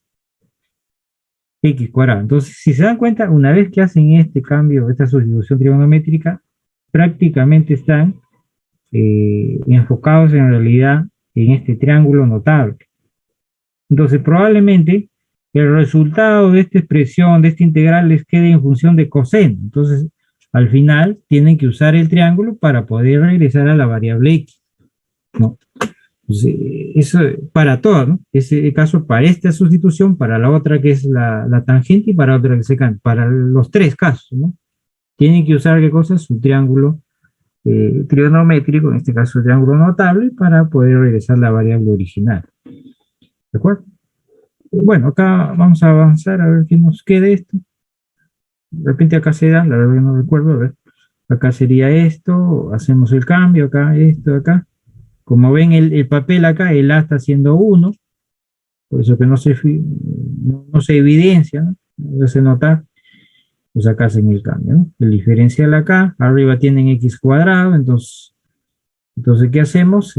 x cuadrado. Entonces, si se dan cuenta, una vez que hacen este cambio, esta sustitución trigonométrica, prácticamente están enfocados en realidad en este triángulo notable. Entonces, probablemente el resultado de esta expresión, de esta integral, les quede en función de coseno. Entonces, al final, tienen que usar el triángulo para poder regresar a la variable x, ¿no? Entonces, eso para todo, ¿no? Ese caso para esta sustitución, para la otra que es la tangente y para otra que se cambia. Para los tres casos, ¿no? Tienen que usar, ¿qué cosa? Su triángulo trigonométrico, en este caso el triángulo notable, para poder regresar a la variable original. ¿De acuerdo? Bueno, acá vamos a avanzar a ver qué nos queda esto. De repente acá se da, la verdad que no recuerdo, a ver. Acá sería esto, hacemos el cambio, acá, esto, acá. Como ven el papel acá, el A está haciendo 1, por eso que no se evidencia, ¿no? No se nota, pues acá hacen el cambio, ¿no? El diferencial acá, arriba tienen x cuadrado, entonces ¿qué hacemos?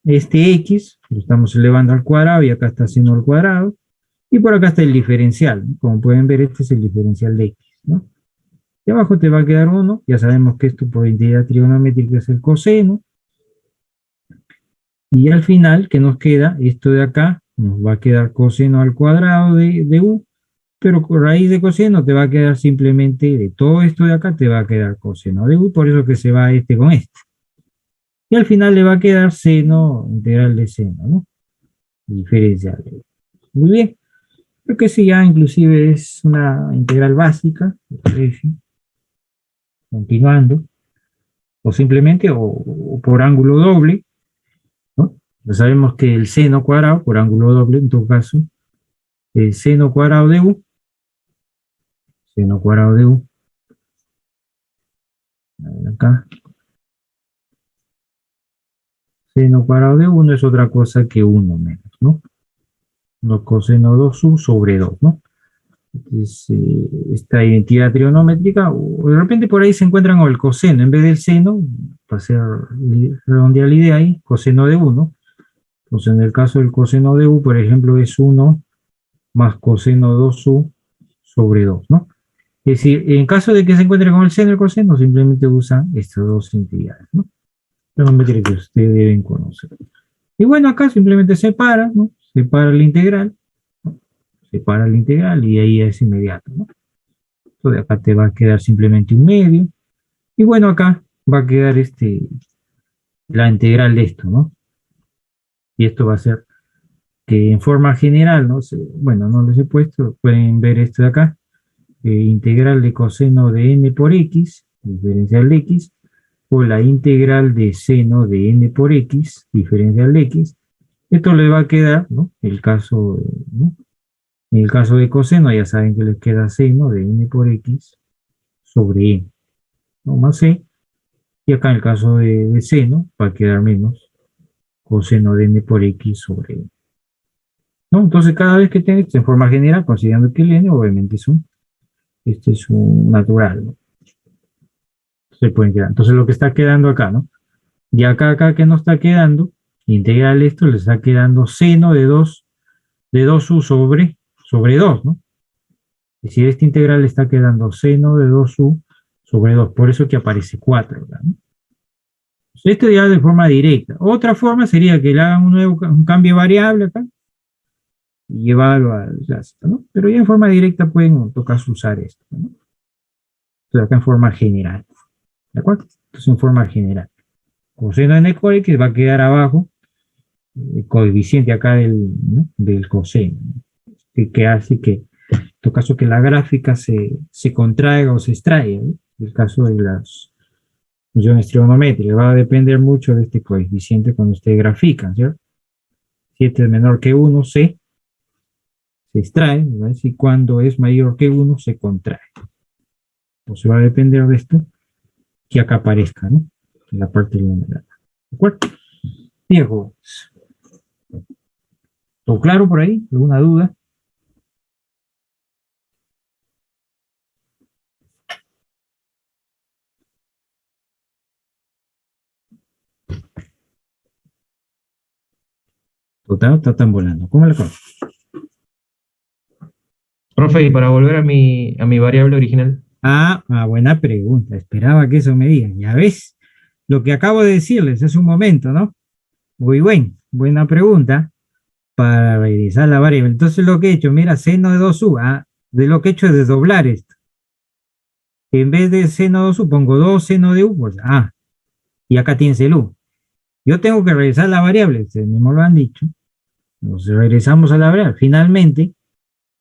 Este x lo estamos elevando al cuadrado y acá está haciendo al cuadrado, y por acá está el diferencial, ¿no? Como pueden ver, este es el diferencial de x, ¿no? Y abajo te va a quedar 1, ya sabemos que esto por integral trigonométrica es el coseno, y al final, ¿qué nos queda? Esto de acá nos va a quedar coseno al cuadrado de u, pero con raíz de coseno te va a quedar simplemente de todo esto de acá, te va a quedar coseno de u, por eso que se va este con este. Y al final le va a quedar seno integral de seno, ¿no? Diferencial. Muy bien. Creo que sí, ya inclusive es una integral básica. Continuando. O simplemente, o por ángulo doble, ¿no? Ya sabemos que el seno cuadrado, por ángulo doble, en todo caso, el seno cuadrado de u, a ver acá, seno cuadrado de 1 es otra cosa que 1 menos, ¿no? No coseno 2u sobre 2, ¿no? Entonces, esta identidad trigonométrica, o de repente por ahí se encuentran o el coseno, en vez del seno, para hacer redondear la idea ahí, coseno de 1. Entonces, en el caso del coseno de u, por ejemplo, es 1 más coseno 2u sobre 2, ¿no? Es decir, en caso de que se encuentre con el seno y el coseno, simplemente usan estas dos integrales, ¿no? Trigonometría que ustedes deben conocer. Y bueno, acá simplemente separa, ¿no? Separa la integral y ahí es inmediato, ¿no? Entonces acá te va a quedar simplemente un medio. Y bueno, acá va a quedar la integral de esto, ¿no? Y esto va a ser que en forma general, ¿no? Bueno, no les he puesto, pueden ver esto de acá, integral de coseno de n por x, diferencial de x, o la integral de seno de n por x, diferencial de x. Esto le va a quedar, ¿no? ¿no? En el caso de coseno, ya saben que les queda seno de n por x sobre n, ¿no? Más c. Y acá en el caso de seno, va a quedar menos coseno de n por x sobre n, ¿no? Entonces, cada vez que tengan esto en forma general, considerando que el n obviamente es un natural, ¿no? Se pueden quedar. Entonces, lo que está quedando acá, ¿no? Y acá que no está quedando, integral esto, le está quedando seno de 2u sobre 2, ¿no? Es decir, esta integral le está quedando seno de 2u sobre 2, por eso que aparece 4, ¿verdad? Esto ya de forma directa. Otra forma sería que le hagan un cambio de variable acá y llevarlo al clásico, ¿no? Pero ya en forma directa pueden en todo caso usar esto, ¿no? Entonces acá en forma general, ¿de acuerdo? Entonces en forma general. Coseno de n por x va a quedar abajo el coeficiente acá ¿no? del coseno, ¿no? Que hace que, en todo caso, que la gráfica se contraiga o se extraiga, ¿no? En el caso de funciones trigonométricas. Va a depender mucho de este coeficiente cuando ustedes grafican, ¿cierto? Si este es menor que 1, se extrae, ¿verdad? Si cuando es mayor que 1, se contrae. Entonces va a depender de esto que acá aparezca, ¿no? En la parte del numerador. ¿De acuerdo? Bien, jóvenes. ¿Todo claro por ahí? ¿Alguna duda? Total, está tan volando. ¿Cómo le fue? Profe, y para volver a mi variable original. Buena pregunta. Esperaba que eso me digan. Ya ves lo que acabo de decirles hace un momento, ¿no? Muy buena pregunta para regresar la variable. Entonces lo que he hecho, mira, seno de 2u, de lo que he hecho es desdoblar esto. En vez de seno de 2u, pongo 2 seno de u, pues y acá tienes el u. Yo tengo que regresar la variable, ustedes mismos lo han dicho. Entonces regresamos a la variable. Finalmente,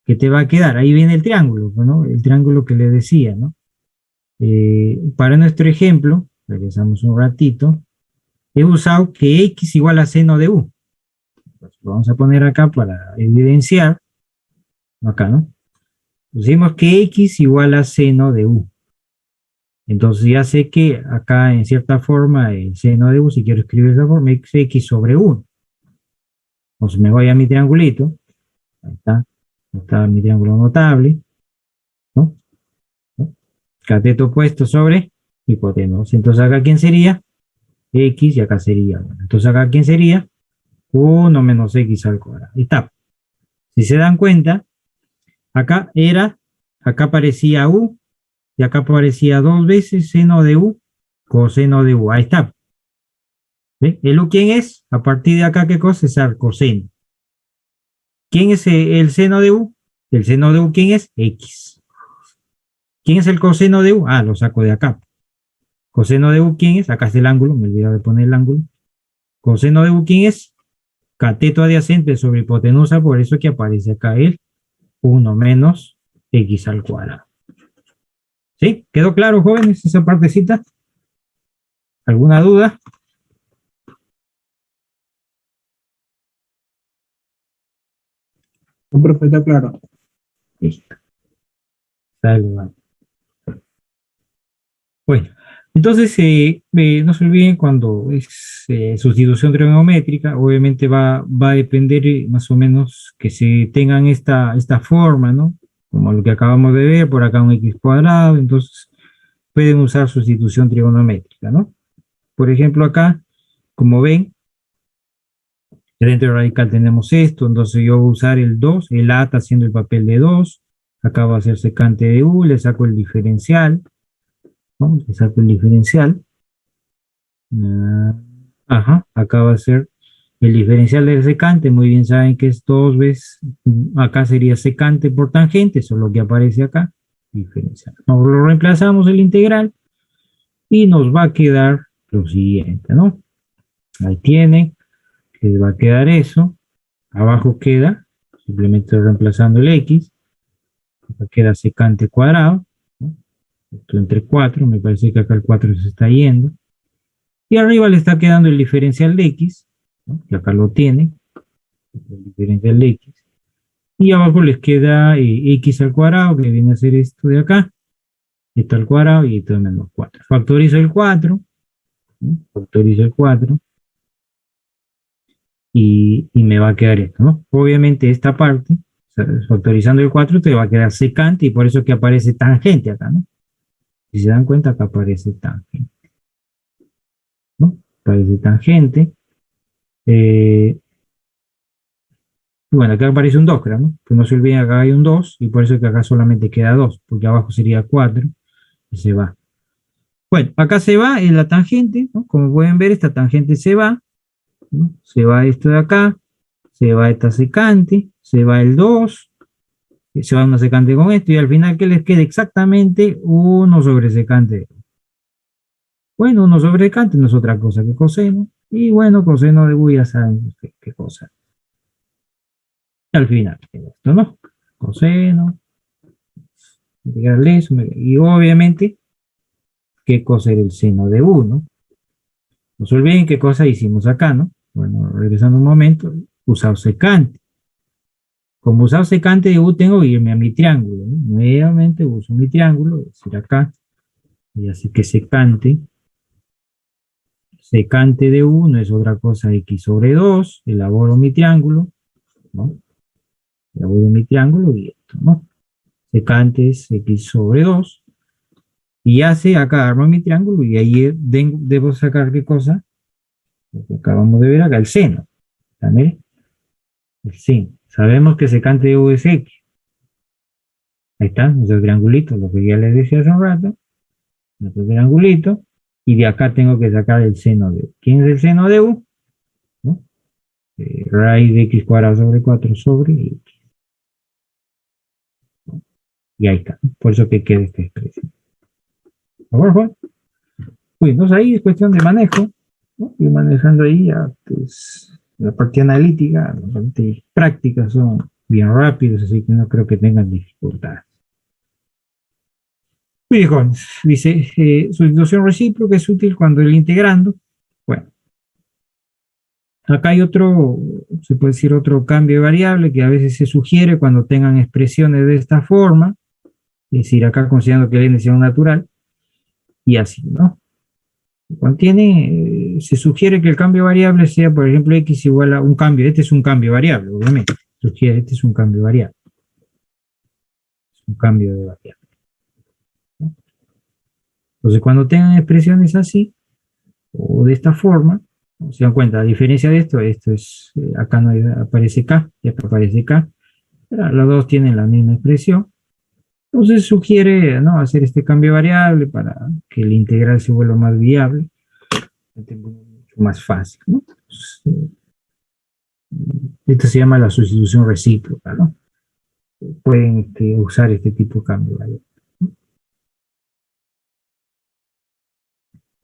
¿qué te va a quedar? Ahí viene el triángulo, ¿no? El triángulo que le decía, ¿no? Para nuestro ejemplo, regresamos un ratito, he usado que x igual a seno de u. Pues lo vamos a poner acá para evidenciar, acá, ¿no? Pusimos que x igual a seno de u. Entonces ya sé que acá en cierta forma el seno de u, si quiero escribir de esa forma, es x sobre 1. Entonces me voy a mi triangulito, ahí está mi triángulo notable, ¿no? Cateto opuesto sobre hipotenusa. Entonces acá ¿quién sería? X y acá sería 1. Entonces acá ¿quién sería? 1 menos x al cuadrado. Ahí está. Si se dan cuenta, acá aparecía u y acá aparecía dos veces seno de u, coseno de u. Ahí está. ¿Ve? ¿El u quién es? A partir de acá, ¿qué cosa es el coseno? ¿Quién es el seno de u? El seno de u, ¿quién es? X. ¿Quién es el coseno de u? Lo saco de acá. Coseno de u, ¿quién es? Acá está el ángulo, me olvidé de poner el ángulo. Coseno de u, ¿quién es? Cateto adyacente sobre hipotenusa, por eso que aparece acá el 1 menos x al cuadrado. ¿Sí? ¿Quedó claro, jóvenes, esa partecita? ¿Alguna duda? No, profe, está claro. Listo. Salva. Bueno, entonces no se olviden cuando es sustitución trigonométrica, obviamente va a depender más o menos que se tengan esta forma, ¿no? Como lo que acabamos de ver, por acá un x cuadrado, entonces pueden usar sustitución trigonométrica, ¿no? Por ejemplo, acá, como ven, dentro del radical tenemos esto, entonces yo voy a usar el 2, el a está haciendo el papel de 2, acá va a ser secante de u, le saco el diferencial, ¿no? Le saco el diferencial, acá va a ser el diferencial del secante, muy bien saben que es 2 veces, acá sería secante por tangente, eso es lo que aparece acá, diferencial. Nos lo reemplazamos el integral y nos va a quedar lo siguiente, ¿no? Ahí tienen, les va a quedar eso, abajo queda, simplemente reemplazando el x, acá queda secante cuadrado, ¿no? Esto entre 4, me parece que acá el 4 se está yendo, y arriba le está quedando el diferencial de x, ¿no? Que acá lo tiene, el diferencial de x, y abajo les queda x al cuadrado, que viene a ser esto de acá, esto al cuadrado y esto menos 4. Factorizo el 4, ¿no? Factorizo el 4, y me va a quedar esto, ¿no? Obviamente esta parte, o sea, factorizando el 4, te va a quedar secante y por eso que aparece tangente acá, ¿no? Si se dan cuenta, acá aparece tangente, ¿no? Aparece tangente. Bueno, acá aparece un 2, creo, ¿no? Que no se olviden, acá hay un 2 y por eso que acá solamente queda 2, porque abajo sería 4 y se va. Bueno, acá se va en la tangente, ¿no? Como pueden ver, esta tangente se va, ¿no? Se va esto de acá, se va esta secante, se va el 2, se va una secante con esto y al final que les quede exactamente 1 sobre secante. Bueno, 1 sobre secante no es otra cosa que coseno. Y bueno, coseno de u ya saben qué cosa. Y al final, esto, ¿no? Coseno, integral eso, y obviamente, qué cosa era el seno de u, ¿no? No se olviden qué cosa hicimos acá, ¿no? Bueno, regresando un momento, usado secante. Como usado secante de u tengo que irme a mi triángulo, ¿no? Nuevamente uso mi triángulo, es decir, acá, y así que secante de u no es otra cosa x sobre 2, elaboro mi triángulo, ¿no? Elaboro mi triángulo y esto, ¿no? Secante es x sobre 2, y hace acá armo mi triángulo y ahí debo sacar qué cosa, lo que acabamos de ver acá, el seno, ¿también? El seno. Sabemos que secante de u es x. Ahí está, nuestro triangulito, lo que ya les decía hace un rato, nuestro triangulito, y de acá tengo que sacar el seno de u. ¿Quién es el seno de u? ¿No? Raíz de x cuadrado sobre 4 sobre x. ¿No? Y ahí está, ¿no? Por eso que queda esta expresión. ¿De acuerdo? Pues entonces ahí es cuestión de manejo, ¿no? Y manejando ahí ya, pues, la parte analítica, la parte práctica son bien rápidos, así que no creo que tengan dificultades. Muy bien, jóvenes. Dice, sustitución recíproca es útil cuando el integrando. Bueno, acá hay otro, se puede decir otro cambio de variable que a veces se sugiere cuando tengan expresiones de esta forma, es decir, acá considerando que el n sea un natural, y así, ¿no? Contiene, se sugiere que el cambio de variable sea, por ejemplo, x igual a un cambio, este es un cambio variable, obviamente, sugiere, este es un cambio variable, es un cambio de variable. ¿No? Entonces, cuando tengan expresiones así, o de esta forma, se dan cuenta, a diferencia de esto es, acá no aparece k, y acá aparece k, pero los dos tienen la misma expresión, entonces sugiere, ¿no?, hacer este cambio de variable para que el integral se vuelva más viable, mucho más fácil, ¿no? Entonces, esto se llama la sustitución recíproca, ¿no? Pueden usar este tipo de cambio de variable.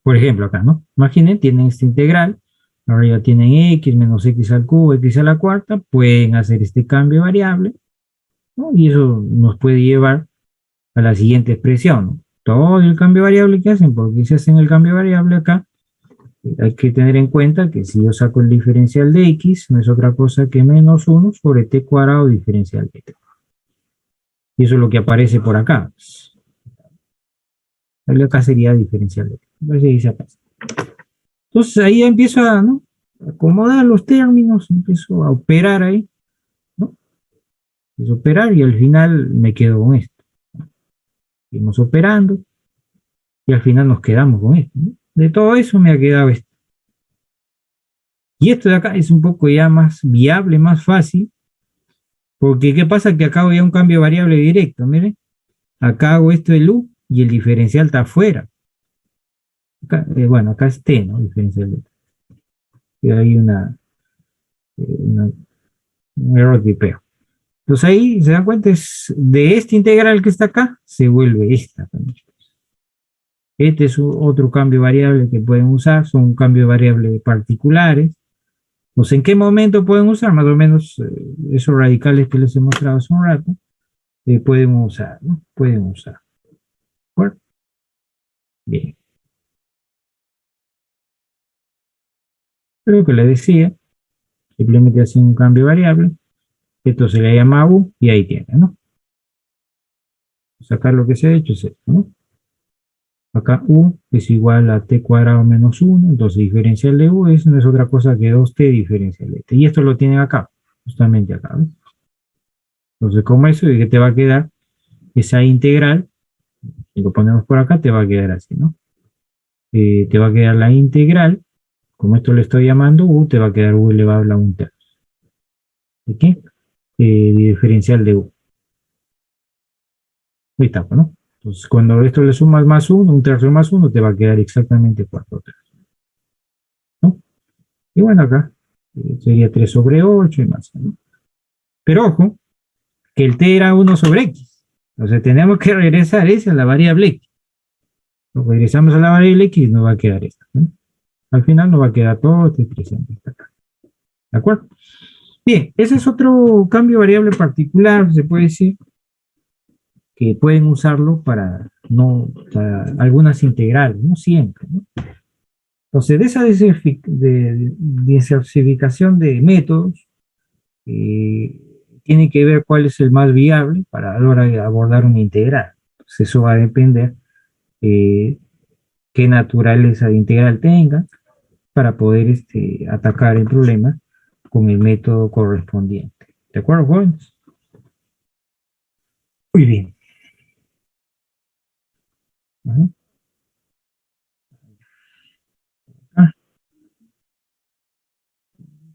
Por ejemplo, acá, ¿no? Imaginen, tienen este integral, arriba tienen x menos x al cubo, x a la cuarta, pueden hacer este cambio de variable, ¿no? Y eso nos puede llevar a la siguiente expresión, ¿no? Todo el cambio de variable que hacen, porque si hacen el cambio de variable acá, hay que tener en cuenta que si yo saco el diferencial de x, no es otra cosa que menos 1 sobre t cuadrado diferencial de t. Y eso es lo que aparece por acá. Acá sería diferencial de t. Entonces ahí empiezo a, ¿no?, acomodar los términos, empiezo a operar ahí, ¿no? Empiezo a operar y al final me quedo con esto. Seguimos operando y al final nos quedamos con esto, ¿no? De todo eso me ha quedado esto. Y esto de acá es un poco ya más viable, más fácil, porque ¿qué pasa? Que acá hago ya un cambio de variable directo, miren. Acá hago esto de u y el diferencial está afuera. Acá, bueno, acá es t, ¿no? Diferencial de t. Y hay un error de tipeo. Entonces ahí se dan cuenta, es de este integral que está acá, se vuelve esta también. Este es otro cambio de variable que pueden usar, son cambios de variable particulares. Pues ¿en qué momento pueden usar? Más o menos esos radicales que les he mostrado hace un rato, pueden usar, ¿no? Pueden usar. ¿De bien. Lo que les decía, simplemente hacen un cambio de variable, esto se le llama u y ahí tiene, ¿no? Sacar lo que se ha hecho es esto, ¿no? Acá u es igual a t cuadrado menos 1, entonces diferencial de u no es otra cosa que 2t diferencial de t. Y esto lo tienen acá, justamente acá, ¿ves? Entonces, como eso, ¿y qué te va a quedar? Esa integral, si lo ponemos por acá, te va a quedar así, ¿no? Te va a quedar la integral, como esto le estoy llamando u, te va a quedar u elevado a la 1/3. ¿De qué? Diferencial de u. Ahí está, ¿no? Entonces, cuando esto le sumas más 1, 1/3 más 1, te va a quedar exactamente 4/3. ¿No? Y bueno, acá sería 3 sobre 8 y más, ¿no? Pero ojo, que el t era 1 sobre x. Entonces tenemos que regresar esa a la variable x. Nos regresamos a la variable x y nos va a quedar esta, ¿no? Al final nos va a quedar todo esta expresión que está acá. ¿De acuerdo? Bien, ese es otro cambio de variable particular, se puede decir, que pueden usarlo para algunas integrales, no siempre, ¿no? Entonces, de esa diversificación de métodos, tiene que ver cuál es el más viable para a la hora de abordar una integral. Entonces, eso va a depender qué naturaleza de integral tenga para poder atacar el problema con el método correspondiente. ¿De acuerdo, jóvenes? Muy bien. Ajá.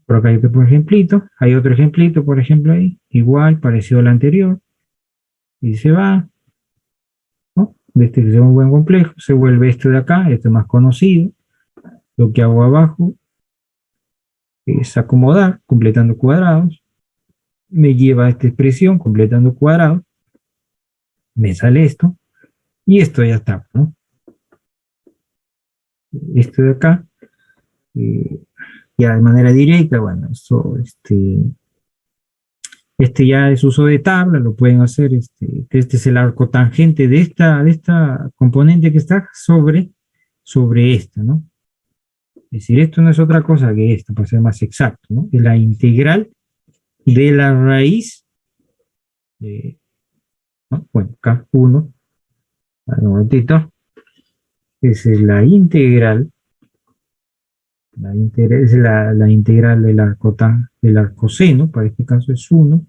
Por acá hay otro ejemplito. Hay otro ejemplito, por ejemplo, ahí. Igual, parecido al anterior. Y se va, ¿no? De este que es un buen complejo. Se vuelve esto de acá, este más conocido. Lo que hago abajo es acomodar, completando cuadrados. Me lleva a esta expresión, completando cuadrados. Me sale esto. Y esto ya está, ¿no? Esto de acá. Ya de manera directa, bueno, esto, ya es uso de tabla, lo pueden hacer, este es el arco tangente de esta componente que está sobre esta, ¿no? Es decir, esto no es otra cosa que esto, para ser más exacto, ¿no? Es la integral de la raíz, ¿no? Bueno, acá 1, un momentito, es la integral es la integral del arcoseno, para este caso es 1,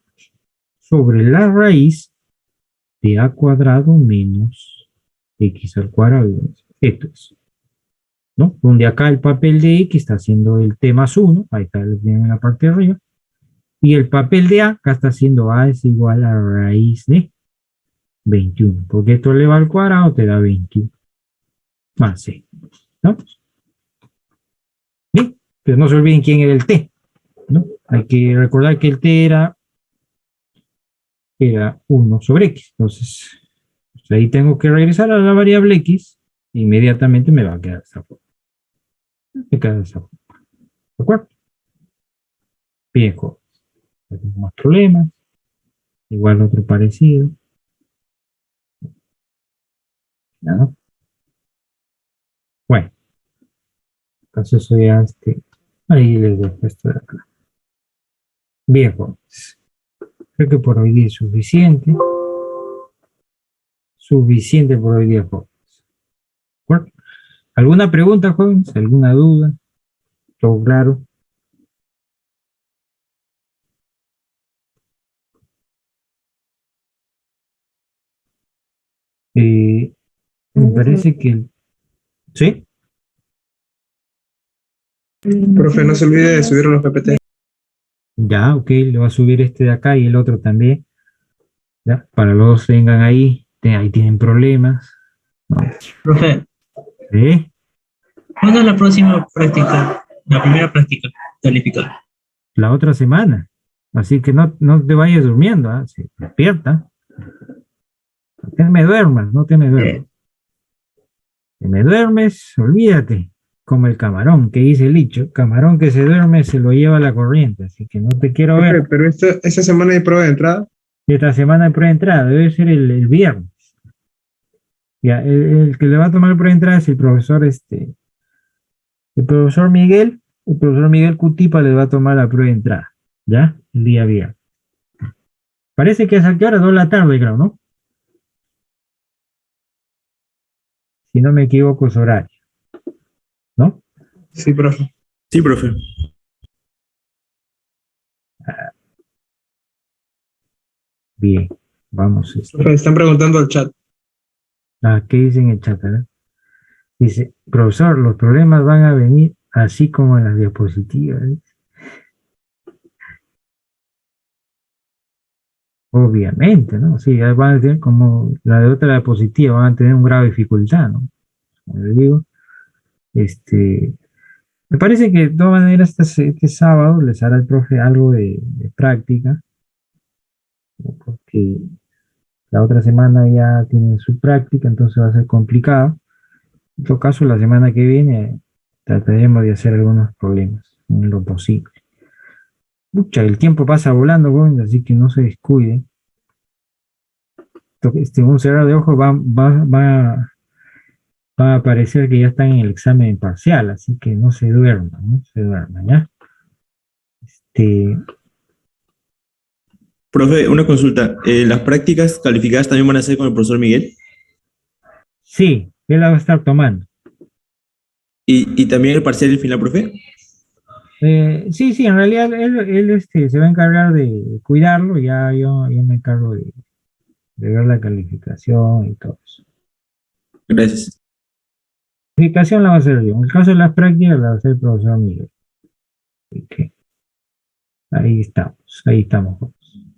sobre la raíz de a cuadrado menos x al cuadrado. Esto es, ¿no? Donde acá el papel de x está haciendo el t más 1, ahí está en la parte de arriba, y el papel de a acá está haciendo a es igual a raíz de 21, porque esto eleva al cuadrado te da 21 más c, ¿no? Bien, pero no se olviden quién era el t, ¿no? Hay que recordar que el t era 1 sobre x. Entonces, pues ahí tengo que regresar a la variable x. E inmediatamente me va a quedar esa forma. Me queda esa forma. ¿De acuerdo? Bien, jóvenes. No tengo más problemas. Igual otro parecido. ¿No? Bueno. Entonces eso ya ahí les dejo esto de acá. Bien, jóvenes. Creo que por hoy día es suficiente. Suficiente por hoy día, jóvenes. ¿De acuerdo? ¿Alguna pregunta, jóvenes? ¿Alguna duda? ¿Todo claro? Me parece que... ¿Sí? Profe, no se olvide de subir los PPT. Ya, ok, le va a subir este de acá y el otro también. Ya, para los dos vengan ahí. Ahí tienen problemas. ¿No? Profe, ¿Sí? ¿cuándo es la próxima práctica? La primera práctica calificada. La otra semana. Así que no te vayas durmiendo, ¿ah? Se despierta. No te me duermas, no te me duermas. Si me duermes, olvídate. Como el camarón, que dice el dicho, camarón que se duerme se lo lleva la corriente, así que no te quiero ver. Profe, pero esta semana hay prueba de entrada. Esta semana hay prueba de entrada, debe ser el viernes. Ya, el que le va a tomar prueba de entrada es el profesor Miguel. El profesor Miguel Cutipa le va a tomar la prueba de entrada, ¿ya? El día viernes. Parece que es a qué hora, 2 de la tarde, creo, ¿no? Si no me equivoco, es horario, ¿no? Sí, profe. Sí, profe. Bien, vamos. Profe, están preguntando al chat. ¿Qué dice en el chat? ¿Verdad? Dice, profesor, los problemas van a venir así como en las diapositivas. Obviamente, ¿no? Sí, ahí van a tener como la de otra diapositiva, van a tener un grado de dificultad, ¿no? Como les digo, me parece que de todas maneras este sábado les hará el profe algo de práctica, ¿no? Porque la otra semana ya tienen su práctica, entonces va a ser complicado. En todo caso, la semana que viene trataremos de hacer algunos problemas en lo posible. Mucha, el tiempo pasa volando, joven, así que no se descuiden. un cerrado de ojos va a parecer que ya están en el examen parcial, así que no se duerman, no se duerman, ¿ya? Profe, una consulta. ¿Las prácticas calificadas también van a ser con el profesor Miguel? Sí, él la va a estar tomando. ¿Y también el parcial y el final, profe? Sí, en realidad él se va a encargar de cuidarlo, yo me encargo de ver la calificación y todo eso. Gracias. La calificación la va a hacer yo, en el caso de las prácticas la va a hacer el profesor Miguel. Así que ahí estamos.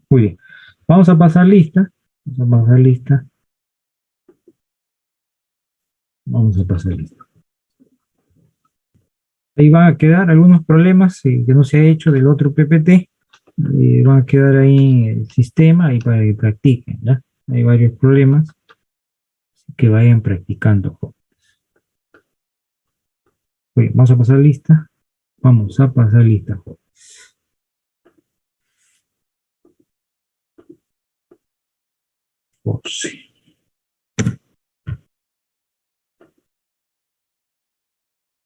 Muy bien. Vamos a pasar lista. Ahí van a quedar algunos problemas que no se ha hecho del otro PPT. Van a quedar ahí en el sistema y para que practiquen, ¿ya? Hay varios problemas, así que vayan practicando. Muy bien, vamos a pasar lista. Sí.